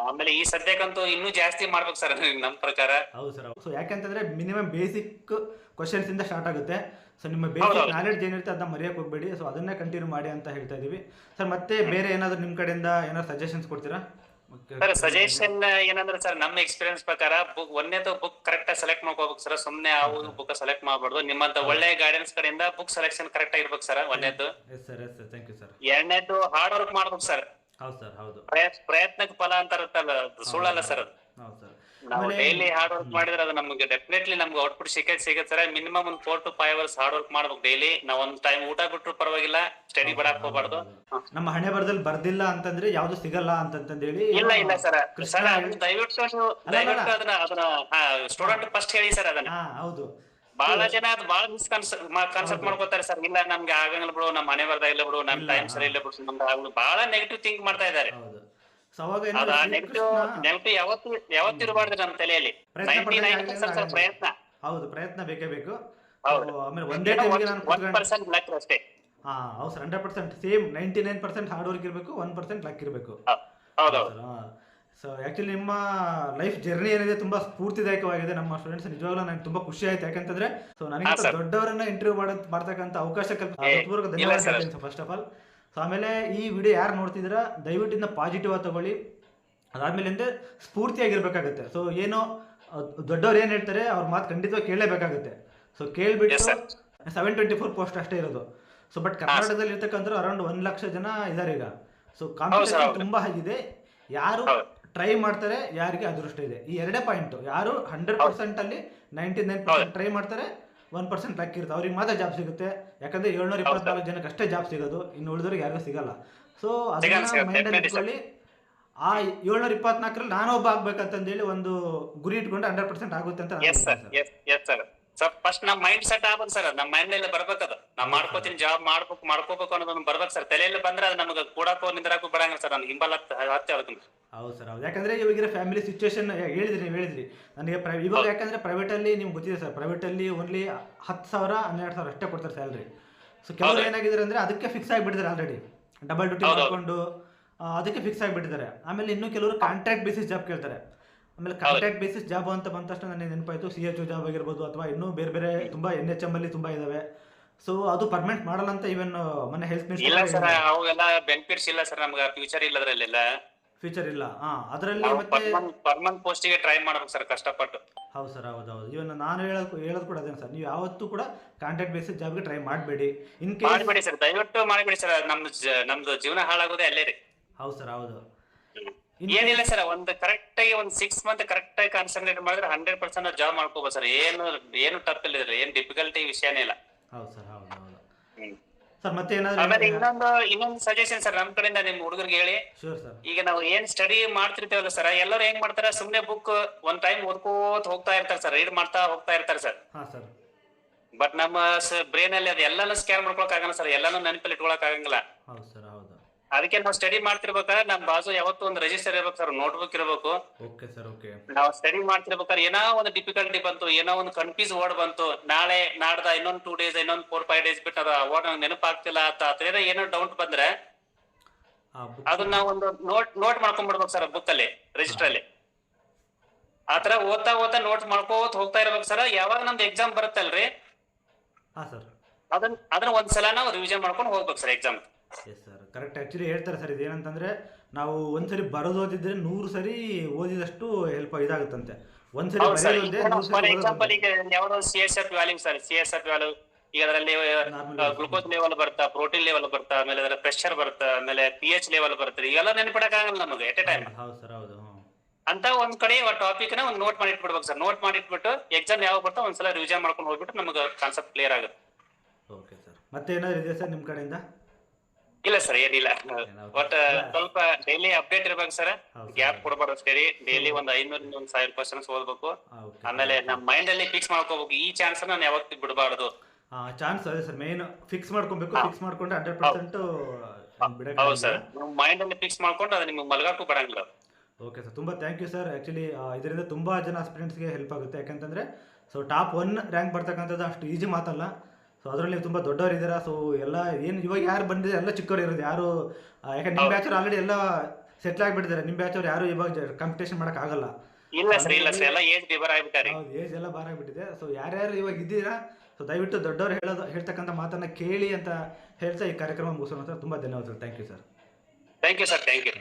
ಆಮೇಲೆ ಈ ಸದ್ಯಕ್ಕಂತೂ ಇನ್ನೂ ಜಾಸ್ತಿ ಮಾಡ್ಬೇಕು ಸರ್ ನಮ್ಮ ಪ್ರಕಾರ. ಹೌದು ಸರ್. ಸೊ ಯಾಕೆಂತಂದ್ರೆ ಮಿನಿಮಮ್ ಬೇಸಿಕ್ ಕ್ವಶನ್ಸ್ ಇಂದ ಸ್ಟಾರ್ಟ್ ಆಗುತ್ತೆ. ಸೊ ನಿಮ್ಮ ಬೇಸಿಕ್ ನಾಲೆಡ್ಜ್ ಏನಿರುತ್ತೆ ಅದನ್ನ ಮರೆಯಕ್ಕೆ ಹೋಗ್ಬೇಡಿ. ಸೊ ಅದನ್ನೇ ಕಂಟಿನ್ಯೂ ಮಾಡಿ ಅಂತ ಹೇಳ್ತಾ ಇದೀವಿ ಸರ್. ಮತ್ತೆ ಬೇರೆ ಏನಾದ್ರು ನಿಮ್ ಕಡೆಯಿಂದ ಏನಾದ್ರು ಸಜೆಷನ್ಸ್ ಕೊಡ್ತೀರಾ? ಸರ್ ಸಜೆಷನ್ ಏನಂದ್ರೆ ಸರ್, ನಮ್ಮ ಎಕ್ಸ್ಪೀರಿಯನ್ಸ್ ಪ್ರಕಾರ ಒಂದೇದು ಬುಕ್ ಕರೆಕ್ಟ್ ಸೆಲೆಕ್ಟ್ ಮಾಡ್ಕೋಬೇಕು ಸರ್. ಸುಮ್ನೆ ಆ ಬುಕ್ ಸೆಲೆಕ್ಟ್ ಮಾಡಬಾರ್ದು. ನಿಮ್ಮಂತ ಒಳ್ಳೆ ಗೈಡೆನ್ಸ್ ಕಡೆಯಿಂದ ಬುಕ್ ಸೆಲೆಕ್ಷನ್ ಕರೆಕ್ಟ್ ಆಗಿರ್ಬೇಕು ಸರ್, ಒಂದೇದು. ಎರಡನೇದು ಹಾರ್ಡ್ ವರ್ಕ್ ಮಾಡ್ಬೇಕು ಸರ್. ಹೌದು ಸರ್ ಹೌದು. ಪ್ರಯತ್ನಕ್ಕೆ ಫಲ ಅಂತ ಇರುತ್ತಲ್ಲ, ಸುಳ್ಳಲ್ಲ ಸರ್ ಅದು. ನಾವು ಡೈಲಿ ಹಾರ್ಡ್ ವರ್ಕ್ ಮಾಡಿದ್ರೆ ಅದು ನಮ್ಗೆ ಡೆಫಿನೆಟ್ಲಿ ನಮ್ಗೆ ಔಟ್ಪುಟ್ ಸಿಗುತ್ತೆ ಸರ್. ಮಿನಿಮಮ್ ಒಂದು 4 to 5 ಅವರ್ಸ್ ಹಾರ್ಡ್ ವರ್ಕ್ ಮಾಡ್ಬೇಕು ಡೈಲಿ. ನಾವು ಒಂದು ಟೈಮ್ ಊಟ ಬಿಟ್ರು ಪರವಾಗಿಲ್ಲ, ಸ್ಟಡಿ ಬಿಡಕ್ ಹೋಗ್ಬಾರ್ದು. ನಮ್ಮ ಹಣೆ ಬರದಲ್ಲಿ ಬರ್ದಿಲ್ಲ ಅಂತಂದ್ರೆ ಯಾವ್ದು ಸಿಗಲ್ಲ ಅಂತಂದೇಳಿ ಇಲ್ಲ ಸರ್. ಸರ್ ದಯವಿಟ್ಟು ಅದನ್ನ ಸ್ಟೂಡೆಂಟ್ ಫಸ್ಟ್ ಹೇಳಿ ಸರ್ ಅದನ್ನ. ಹೌದು. ಬಹಳ ಜನ ಅದು ಬಹಳ ಕನ್ಸೆಪ್ಟ್ ಮಾಡ್ಕೋತಾರೆ ಸರ್. ಇಲ್ಲ ನಮ್ಗೆ ಆಗಂಗಿಲ್ಲ ಬಿಡು, ನಮ್ಮ ಮನೆ ಬರ್ದ ಇಲ್ಲ ಬಿಡು, ನಮ್ ಟೈಮ್ ಸರಿ ಇಲ್ಲ ಬಿಡು, ನಮ್ಗೆ ಆಗಲ್ಲ, ಬಹಳ ನೆಗೆಟಿವ್ ಥಿಂಕ್ ಮಾಡ್ತಾ ಇದ್ದಾರೆ. ನೆಗೆಟಿವ್ ಯಾವತ್ತು ಇರಬಾರ್ದು ನಮ್ಮ ತಲೆಯಲ್ಲಿ. 99% ಪ್ರಯತ್ನ. ಹೌದು, ಪ್ರಯತ್ನ ಬೇಕೇ ಬೇಕು. ಆಮೇಲೆ 1% ಲಕ್ ಅಷ್ಟೇ. ಹೌದು ಸರ್, 100% ಸೇಮ್. 99% ಹಾರ್ಡ್ ವರ್ಕ್ ಇರಬೇಕು, 1% ಲಕ್ ಇರಬೇಕು. ಹೌದೌದು. ಸೊ ಆಕ್ಚುಲಿ ನಿಮ್ಮ ಲೈಫ್ ಜರ್ನಿ ಏನಿದೆ ತುಂಬಾ ಸ್ಫೂರ್ತಿದಾಯಕವಾಗಿದೆ. ನಮ್ಮ ಸ್ಟೂಡೆಂಟ್ಸ್ ನಿಜವಾಗ್ಲೂ ನನಗೆ ತುಂಬಾ ಖುಷಿ ಆಯ್ತು. ಯಾಕಂತಂದ್ರೆ ಸೊ ನನಗೆ ದೊಡ್ಡವರನ್ನ ಇಂಟರ್ವ್ಯೂ ಮಾಡ್ತಕ್ಕಂಥ ಅವಕಾಶ ಧನ್ಯವಾದ ಫಸ್ಟ್ ಆಫ್ ಆಲ್. ಸೊ ಆಮೇಲೆ ಈ ವಿಡಿಯೋ ಯಾರು ನೋಡ್ತಿದ್ದೀರಾ ದಯವಿಟ್ಟು ಇಂದ ಪಾಸಿಟಿವ್ ಆಗಿ ತಗೊಳ್ಳಿ. ಅದಾದ್ಮೇಲೆ ಅಂದ್ರೆ ಸ್ಫೂರ್ತಿಯಾಗಿರ್ಬೇಕಾಗತ್ತೆ. ಸೊ ಏನೋ ದೊಡ್ಡವ್ರು ಏನ್ ಹೇಳ್ತಾರೆ ಅವ್ರ ಮಾತು ಖಂಡಿತವಾಗಿ ಕೇಳಲೇಬೇಕಾಗುತ್ತೆ. ಸೊ ಕೇಳ್ಬಿಟ್ಟು 724 ಪೋಸ್ಟ್ ಅಷ್ಟೇ ಇರೋದು. ಸೊ ಬಟ್ ಕರ್ನಾಟಕದಲ್ಲಿ ಇರ್ತಕ್ಕಂಥ ಅರೌಂಡ್ 1 ಲಕ್ಷ ಜನ ಇದಾರೆ ಈಗ. ಸೊ ಕಾಂಪಿಟೇಷನ್ ತುಂಬಾ ಆಗಿದೆ. ಯಾರು ಟ್ರೈ ಮಾಡ್ತಾರೆ, ಯಾರಿಗೆ ಅದೃಷ್ಟ ಇದೆ. ಈ ಎರಡೇ ಪಾಯಿಂಟ್. ಯಾರು 100% ಅಲ್ಲಿ 99% ಟ್ರೈ ಮಾಡ್ತಾರೆ, 1% ಲಕ್ ಇರುತ್ತೆ, ಅವ್ರಿಗೆ ಮಾತ್ರ ಜಾಬ್ ಸಿಗುತ್ತೆ. ಯಾಕಂದ್ರೆ 724 ಜನಕ್ಕೆ ಅಷ್ಟೇ ಜಾಬ್ ಸಿಗೋದು, ಇನ್ನು ಉಳಿದವ್ರಿಗೆ ಯಾರಿಗೂ ಸಿಗಲ್ಲ. ಸೊ ಅದನ್ನ ಮೈಂಡ್ ಇಟ್ಕೊಳ್ಳಿ. ಆ 724ರಲ್ಲಿ ನಾನು ಒಬ್ಬ ಆಗ್ಬೇಕಂತಂದೇಳಿ ಒಂದು ಗುರಿ ಇಟ್ಕೊಂಡ್ರೆ 100% ಆಗುತ್ತೆ ಅಂತ. ಫಸ್ಟ್ ನಮ್ ಮೈಂಡ್ ಸೆಟ್ ಆಗ್ಬೇಕು ಸರ್. ನಮ್ಮ ಮೈಂಡ್ ಎಲ್ಲ ಬರ್ಬೇಕದು. ನಾವ್ ಮಾಡ್ಕೋತೀನಿ, ಜಾಬ್ ಮಾಡ್ಕೋಬೇಕು ಅನ್ನೋದನ್ನ ಬರ್ಬೇಕು ಸರ್. ತಲೆಯಲ್ಲಿ ಬಂದ್ರೆ ಅದು ನಮ್ಗೆ ಕೂಡಕ್ಕೂ ನಿಂದ್ರಾಕು ಬರಂಗ ಸರ್. ನಮ್ಗೆ ಹಿಂಬಲ ಹತ್ತಿ ಅದಕ್ಕೆ. ಹೌದು ಸರ್ ಹೌದು. ಯಾಕಂದ್ರೆ ಇವಾಗಿರೋ ಫ್ಯಾಮಿಲಿ ಸಿಚುವೇಶನ್ ಹೇಳಿದ್ರಿ ನನಗೆ. ಇವಾಗ ಯಾಕಂದ್ರೆ ಪ್ರೈವೇಟ್ ಅಲ್ಲಿ ನಿಮ್ಗೆ ಗೊತ್ತಿದೆ ಸರ್, ಪ್ರೈವೇಟ್ ಅಲ್ಲಿ ಓನ್ಲಿ 10,000 12,000 ಅಷ್ಟೇ ಕೊಡ್ತಾರೆ ಸ್ಯಾಲ್ರಿ. ಸೊ ಕೆಲವರು ಏನಾಗಿದ್ದಾರೆ ಅಂದ್ರೆ ಅದಕ್ಕೆ ಫಿಕ್ಸ್ ಆಗಿಬಿಟ್ಟಿದ್ದಾರೆ ಆಲ್ರೆಡಿ. ಡಬಲ್ ಡ್ಯೂಟಿ ಮಾಡ್ಕೊಂಡು ಅದಕ್ಕೆ ಫಿಕ್ಸ್ ಆಗಿಬಿಟ್ಟಿದ್ದಾರೆ. ಆಮೇಲೆ ಇನ್ನು ಕೆಲವರು ಕಾಂಟ್ರಾಕ್ಟ್ ಬೇಸಿಸ್ ಜಾಬ್ ಕೇಳ್ತಾರೆ. ಆಮೇಲೆ ಕಾಂಟ್ರಾಕ್ಟ್ ಬೇಸಿಸ್ ಜಾಬ್ ಅಂತ ಬಂದ ತಕ್ಷಣ ನನಗೆ ನೆನಪಾಯ್ತು CHO ಜಾಬ್ ಆಗಿರ್ಬೋದು, ಅಥವಾ ಇನ್ನೂ ಬೇರೆ ಬೇರೆ ತುಂಬಾ NHM ಅಲ್ಲಿ ತುಂಬಾ ಇದಾವೆ. ಸೊ ಅದು ಪರ್ಮನೆಂಟ್ ಮಾಡಲ್ಲ ಅಂತ ಇವನ್ ಮೊನ್ನೆ ಹೆಲ್ತ್ ಇಲ್ಲ ಸರ್, ಅವೆಲ್ಲ ಬೆನಿಫಿಟ್ಸ್ ಇಲ್ಲ ಸರ್. ನಮ್ಗೆ ಫ್ಯೂಚರ್ ಇಲ್ಲ ಅದರಲ್ಲೆಲ್ಲ. ಫ್ಯೂಚರ್ ಇಲ್ಲ. ಅದರಲ್ಲಿ ಮತ್ತೆ ಪರ್ಮನೆಂಟ್ ಪೋಸ್ಟಿಗೆ ಟ್ರೈ ಮಾಡ್ಬೇಕು ಸರ್ ಕಷ್ಟಪಟ್ಟು. ಹೌದು ಸರ್ ಹೌದು. ಇವನ್ ನಾನು ಹೇಳೋದು ಕೂಡ ಅದೇನು ಸರ್, ನೀವು ಯಾವತ್ತೂ ಕೂಡ ಕಾಂಟ್ರಾಕ್ಟ್ ಬೇಸಿಸ್ ಜಾಬ್ಗೆ ಟ್ರೈ ಮಾಡಬೇಡಿ. ಇನ್ ಕೇಸ್ ಮಾಡಬೇಡಿ ಸರ್, ದಯವಿಟ್ಟು ಮಾಡಬೇಡಿ ಸರ್. ನಮ್ದು ಜೀವನ ಹಾಳಾಗೋದೇ ಅಲ್ಲೇ ರೀ. ಹೌದು ಸರ್ ಹೌದು. ಏನಿಲ್ಲ ಸರ್, ಒಂದು ಕರೆಕ್ಟ್ ಆಗಿ ಒಂದು 6 ಮಂತ್ ಕರೆಕ್ಟ್ ಆಗಿ ಕಾನ್ಸಂಟ್ರೇಟ್ ಮಾಡಿದ್ರೆ 100% ಜಾಬ್ ಮಾಡ್ಕೋಬಹುದು ಸರ್. ಏನು ತಪ್ಪಿಲ್ಲ, ಏನ್ ಡಿಫಿಕಲ್ಟಿ ವಿಷಯನೇ ಇಲ್ಲ. ಹೌದು ಸರ್ ಹೌದು ಹೌದು. ಸರ್ ಮತ್ತೆ ಆಮೇಲೆ ಇನ್ನೊಂದು ಸಜೆಷನ್ ಸರ್ ನಮ್ಮ ಕಡೆಯಿಂದ ನಿಮ್ ಹುಡುಗರಿಗೆ ಹೇಳಿ. ಈಗ ನಾವು ಏನ್ ಸ್ಟಡಿ ಮಾಡ್ತಿರ್ತೇವಲ್ಲ ಸರ್, ಎಲ್ಲರೂ ಹೆಂಗ್ ಮಾಡ್ತಾರ, ಸುಮ್ನೆ ಬುಕ್ ಒಂದ್ ಟೈಮ್ ಓದ್ಕೋತ ಹೋಗ್ತಾ ಇರ್ತಾರೆ ಸರ್, ರೀಡ್ ಮಾಡ್ತಾ ಹೋಗ್ತಾ ಇರ್ತಾರೆ ಸರ್. ಬಟ್ ನಮ್ಮ ಬ್ರೈನ್ ಅಲ್ಲಿ ಅದು ಎಲ್ಲಾನು ಸ್ಕ್ಯಾನ್ ಮಾಡ್ಕೊಳಕ್ ಆಗಲ್ಲ ಸರ್, ಎಲ್ಲಾನು ನೆನಪಲ್ಲಿ ಇಟ್ಕೊಳಕ್ ಆಗಂಗಿಲ್ಲ. ಅದಕ್ಕೆ ನಾವು ಸ್ಟಡಿ ಮಾಡ್ತಿರ್ಬೇಕಾದ್ರೆ ನಮ್ ಬಾಜು ಯಾವತ್ತು ಒಂದು ರಿಜಿಸ್ಟರ್ ಇರ್ಬೇಕು ಸರ್, ನೋಟ್ಬುಕ್ ಇರಬೇಕು. ನಾವು ಸ್ಟಡಿ ಮಾಡ್ತಿರ್ಬೇಕಾದ್ರೆ ಏನೋ ಒಂದು ಡಿಫಿಕಲ್ಟಿ ಬಂತು, ಏನೋ ಒಂದು ಕನ್ಫ್ಯೂಸ್ ವರ್ಡ್ ಬಂತು, ನಾಳೆ ನಾಡ್ದ ಇನ್ನೊಂದು 2 days ಇನ್ನೊಂದು 4-5 days ಬಿಟ್ಟು ಅದ ವರ್ಡ್ ನಂಗೆ ನೆನಪಾಗ್ತಿಲ್ಲ ಅಂತ ಏನೋ ಡೌಟ್ ಬಂದ್ರೆ ಅದನ್ನ ಒಂದು ನೋಟ್ ಮಾಡ್ಕೊಂಡ್ಬಿಡ್ಬೇಕು ಸರ್ ಬುಕ್ ಅಲ್ಲಿ, ರಿಜಿಸ್ಟರ್ ಅಲ್ಲಿ. ಆತರ ಓದ್ತಾ ನೋಟ್ ಮಾಡ್ಕೋತ ಹೋಗ್ತಾ ಇರ್ಬೇಕು ಸರ್. ಯಾವಾಗ ನಮ್ದು ಎಕ್ಸಾಮ್ ಬರುತ್ತಲ್ರಿ, ಅದನ್ನ ಒಂದ್ಸಲ ನಾವು ರಿವಿಷನ್ ಮಾಡ್ಕೊಂಡು ಹೋಗ್ಬೇಕು sir exam. Yes sir, correct. Actually ಹೇಳ್ತಾರೆ ಸರ್, ಇದೇನಂತಂದ್ರೆ ನಾವು ಒಂದ್ಸರಿ ಬರೋದು ಓದಿದ್ರೆ 100 ಸರಿ ಓದಿದಷ್ಟು ಹೆಲ್ಪ್ ಇದಾಗುತ್ತಂತೆ. ಒಂದ್ಸರಿ ಫಾರ್ ಎಕ್ಸಾಂಪಲ್ ಈಗ ಯಾವ್ದೋ CSF value sir, CSF value ಈಗ ಅದರಲ್ಲಿ Normal ಗ್ಲುಕೋಸ್ ಲೆವೆಲ್ ಬರ್ತಾ, ಪ್ರೋಟೀನ್ ಲೆವೆಲ್ ಬರ್ತಾ, ಆಮೇಲೆ ಅದರ ಪ್ರೆಷರ್ ಬರ್ತಾ, ಆಮೇಲೆ pH ಲೆವೆಲ್ ಬರುತ್ತೆ, ಇವೆಲ್ಲ ನೆನಪಿಡಕ್ಕಾಗಲ್ಲ ನಮಗೆ ಎಟ್ ಎ ಟೈಮ್. ಹೌದು ಸರ್, ಹೌದು. ಅಂತ ಒಂದ್ ಕಡೆ ಟಾಪಿಕ್ ನ ಒಂದ್ ನೋಟ್ ಮಾಡಿ ಇಟ್ಬಿಡ್ಬೇಕು ಸರ್. ನೋಟ್ ಮಾಡಿ ಇಟ್ಬಿಟ್ಟು ಎಕ್ಸಾಮ್ ಯಾವಾಗ ಬರ್ತಾ ಒಂದ್ಸಲ ರಿವಿಷನ್ ಮಾಡ್ಕೊಂಡು ಹೋಗ್ಬಿಟ್ಟು ನಮಗೆ ಕಾನ್ಸೆಪ್ಟ್ ಕ್ಲಿಯರ್ ಆಗುತ್ತೆ. Okay sir. ಮತ್ತೆ ಏನಾದ್ರು ಇದೆಯಾ ಸರ್ ನಿಮ್ಮ ಕಡೆಯಿಂದ? ಇಲ್ಲ ಸರ್, ಏನಿಲ್ಲ. ಏನೋ ಬಟ್ ಸ್ವಲ್ಪ ಡೈಲಿ ಅಪ್ಡೇಟ್ ಇರ್ಬೇಕು ಸರ್. ಹೌದು ಗ್ಯಾಪ್ ಕೊಡಬಾರ್ದು ಅಷ್ಟೇ. ಡೈಲಿ ಒಂದ್ 500 ಒಂದ್ 1000 ಕ್ವಶನ್ಸ್ ಓದ್ಬೇಕು. ಓಕೆ. ಆಮೇಲೆ ನಮ್ಮ ಮೈಂಡ್ ಅಲ್ಲಿ ಫಿಕ್ಸ್ ಮಾಡ್ಕೋಬೇಕು, ಈ ಚಾನ್ಸ್ ನಾನು ಯಾವತ್ತೂ ಬಿಡಬಾರ್ದು. ಚಾನ್ಸ್ ಅದೇ ಸರ್ ಮೇನ್, ಫಿಕ್ಸ್ ಮಾಡ್ಕೊಬೇಕು. ಹಾ. ಫಿಕ್ಸ್ ಮಾಡ್ಕೊಂಡ್ರೆ 100% ಹೌದು ಬಿಡಕ್ಕೆ. ಸರ್, ನಿಮ್ಮ ಮೈಂಡ್ ಅಲ್ಲಿ ಫಿಕ್ಸ್ ಮಾಡ್ಕೊಂಡು ಅದು ನಿಮ್ಗೆ ಮಲಗಕ್ಕೂ ಬರಂಗಿಲ್ಲ. ಓಕೆ ಸರ್, ತುಂಬ ಥ್ಯಾಂಕ್ ಯು ಸರ್. ಆ್ಯಕ್ಚುಲಿ ಇದರಿಂದ ತುಂಬ ಜನ ಆಸ್ಪಿರೆಂಟ್ಸ್ಗೆ ಹೆಲ್ಪ್ ಆಗುತ್ತೆ. ಯಾಕಂತಂದರೆ ಸೊ ಟಾಪ್ 1 ರ್ಯಾಂಕ್ ಬರ್ತಕ್ಕಂಥದ್ದು ಅಷ್ಟು ಈಸಿ ಮಾತಲ್ಲ. ಸೊ ಅದರಲ್ಲಿ ನೀವು ತುಂಬ ದೊಡ್ಡವರು ಇದ್ದೀರಾ. ಸೊ ಎಲ್ಲ ಏನು ಇವಾಗ ಯಾರು ಬಂದಿದೆ ಎಲ್ಲ ಚಿಕ್ಕವರು ಇರೋದು ಯಾರು, ಯಾಕಂದ್ರೆ ನಿಮ್ಮ ಬ್ಯಾಚವ್ರು ಆಲ್ರೆಡಿ ಎಲ್ಲ ಸೆಟ್ಲ್ ಆಗಿಬಿಟ್ಟಿದ್ದಾರೆ. ನಿಮ್ಮ ಬ್ಯಾಚವ್ರು ಯಾರು ಇವಾಗ ಕಾಂಪಿಟೇಷನ್ ಮಾಡೋಕ್ಕಾಗಲ್ಲ. ಇಲ್ಲ ಸರ್, ಇಲ್ಲ ಸರ್, ಎಲ್ಲ ಏಜ್ ಡಿಬರ್ ಆಗ್ಬಿಟ್ಟಾರೆ. ಹೌದು, ಏಜ್ ಎಲ್ಲ ಬಾರ ಆಗಿಬಿಟ್ಟಿದೆ. ಸೊ ಯಾರ್ಯಾರು ಇವಾಗ ಇದ್ದೀರಾ, ಸೊ ದಯವಿಟ್ಟು ದೊಡ್ಡವರು ಹೇಳ್ತಕ್ಕಂಥ ಮಾತನ್ನು ಕೇಳಿ ಅಂತ ಹೇಳ್ತಾ ಈ ಕಾರ್ಯಕ್ರಮ ಮುಗಿಸೋಣ ಸರ್. ತುಂಬ ಧನ್ಯವಾದಗಳು. Thank you sir. Thank you sir, thank you.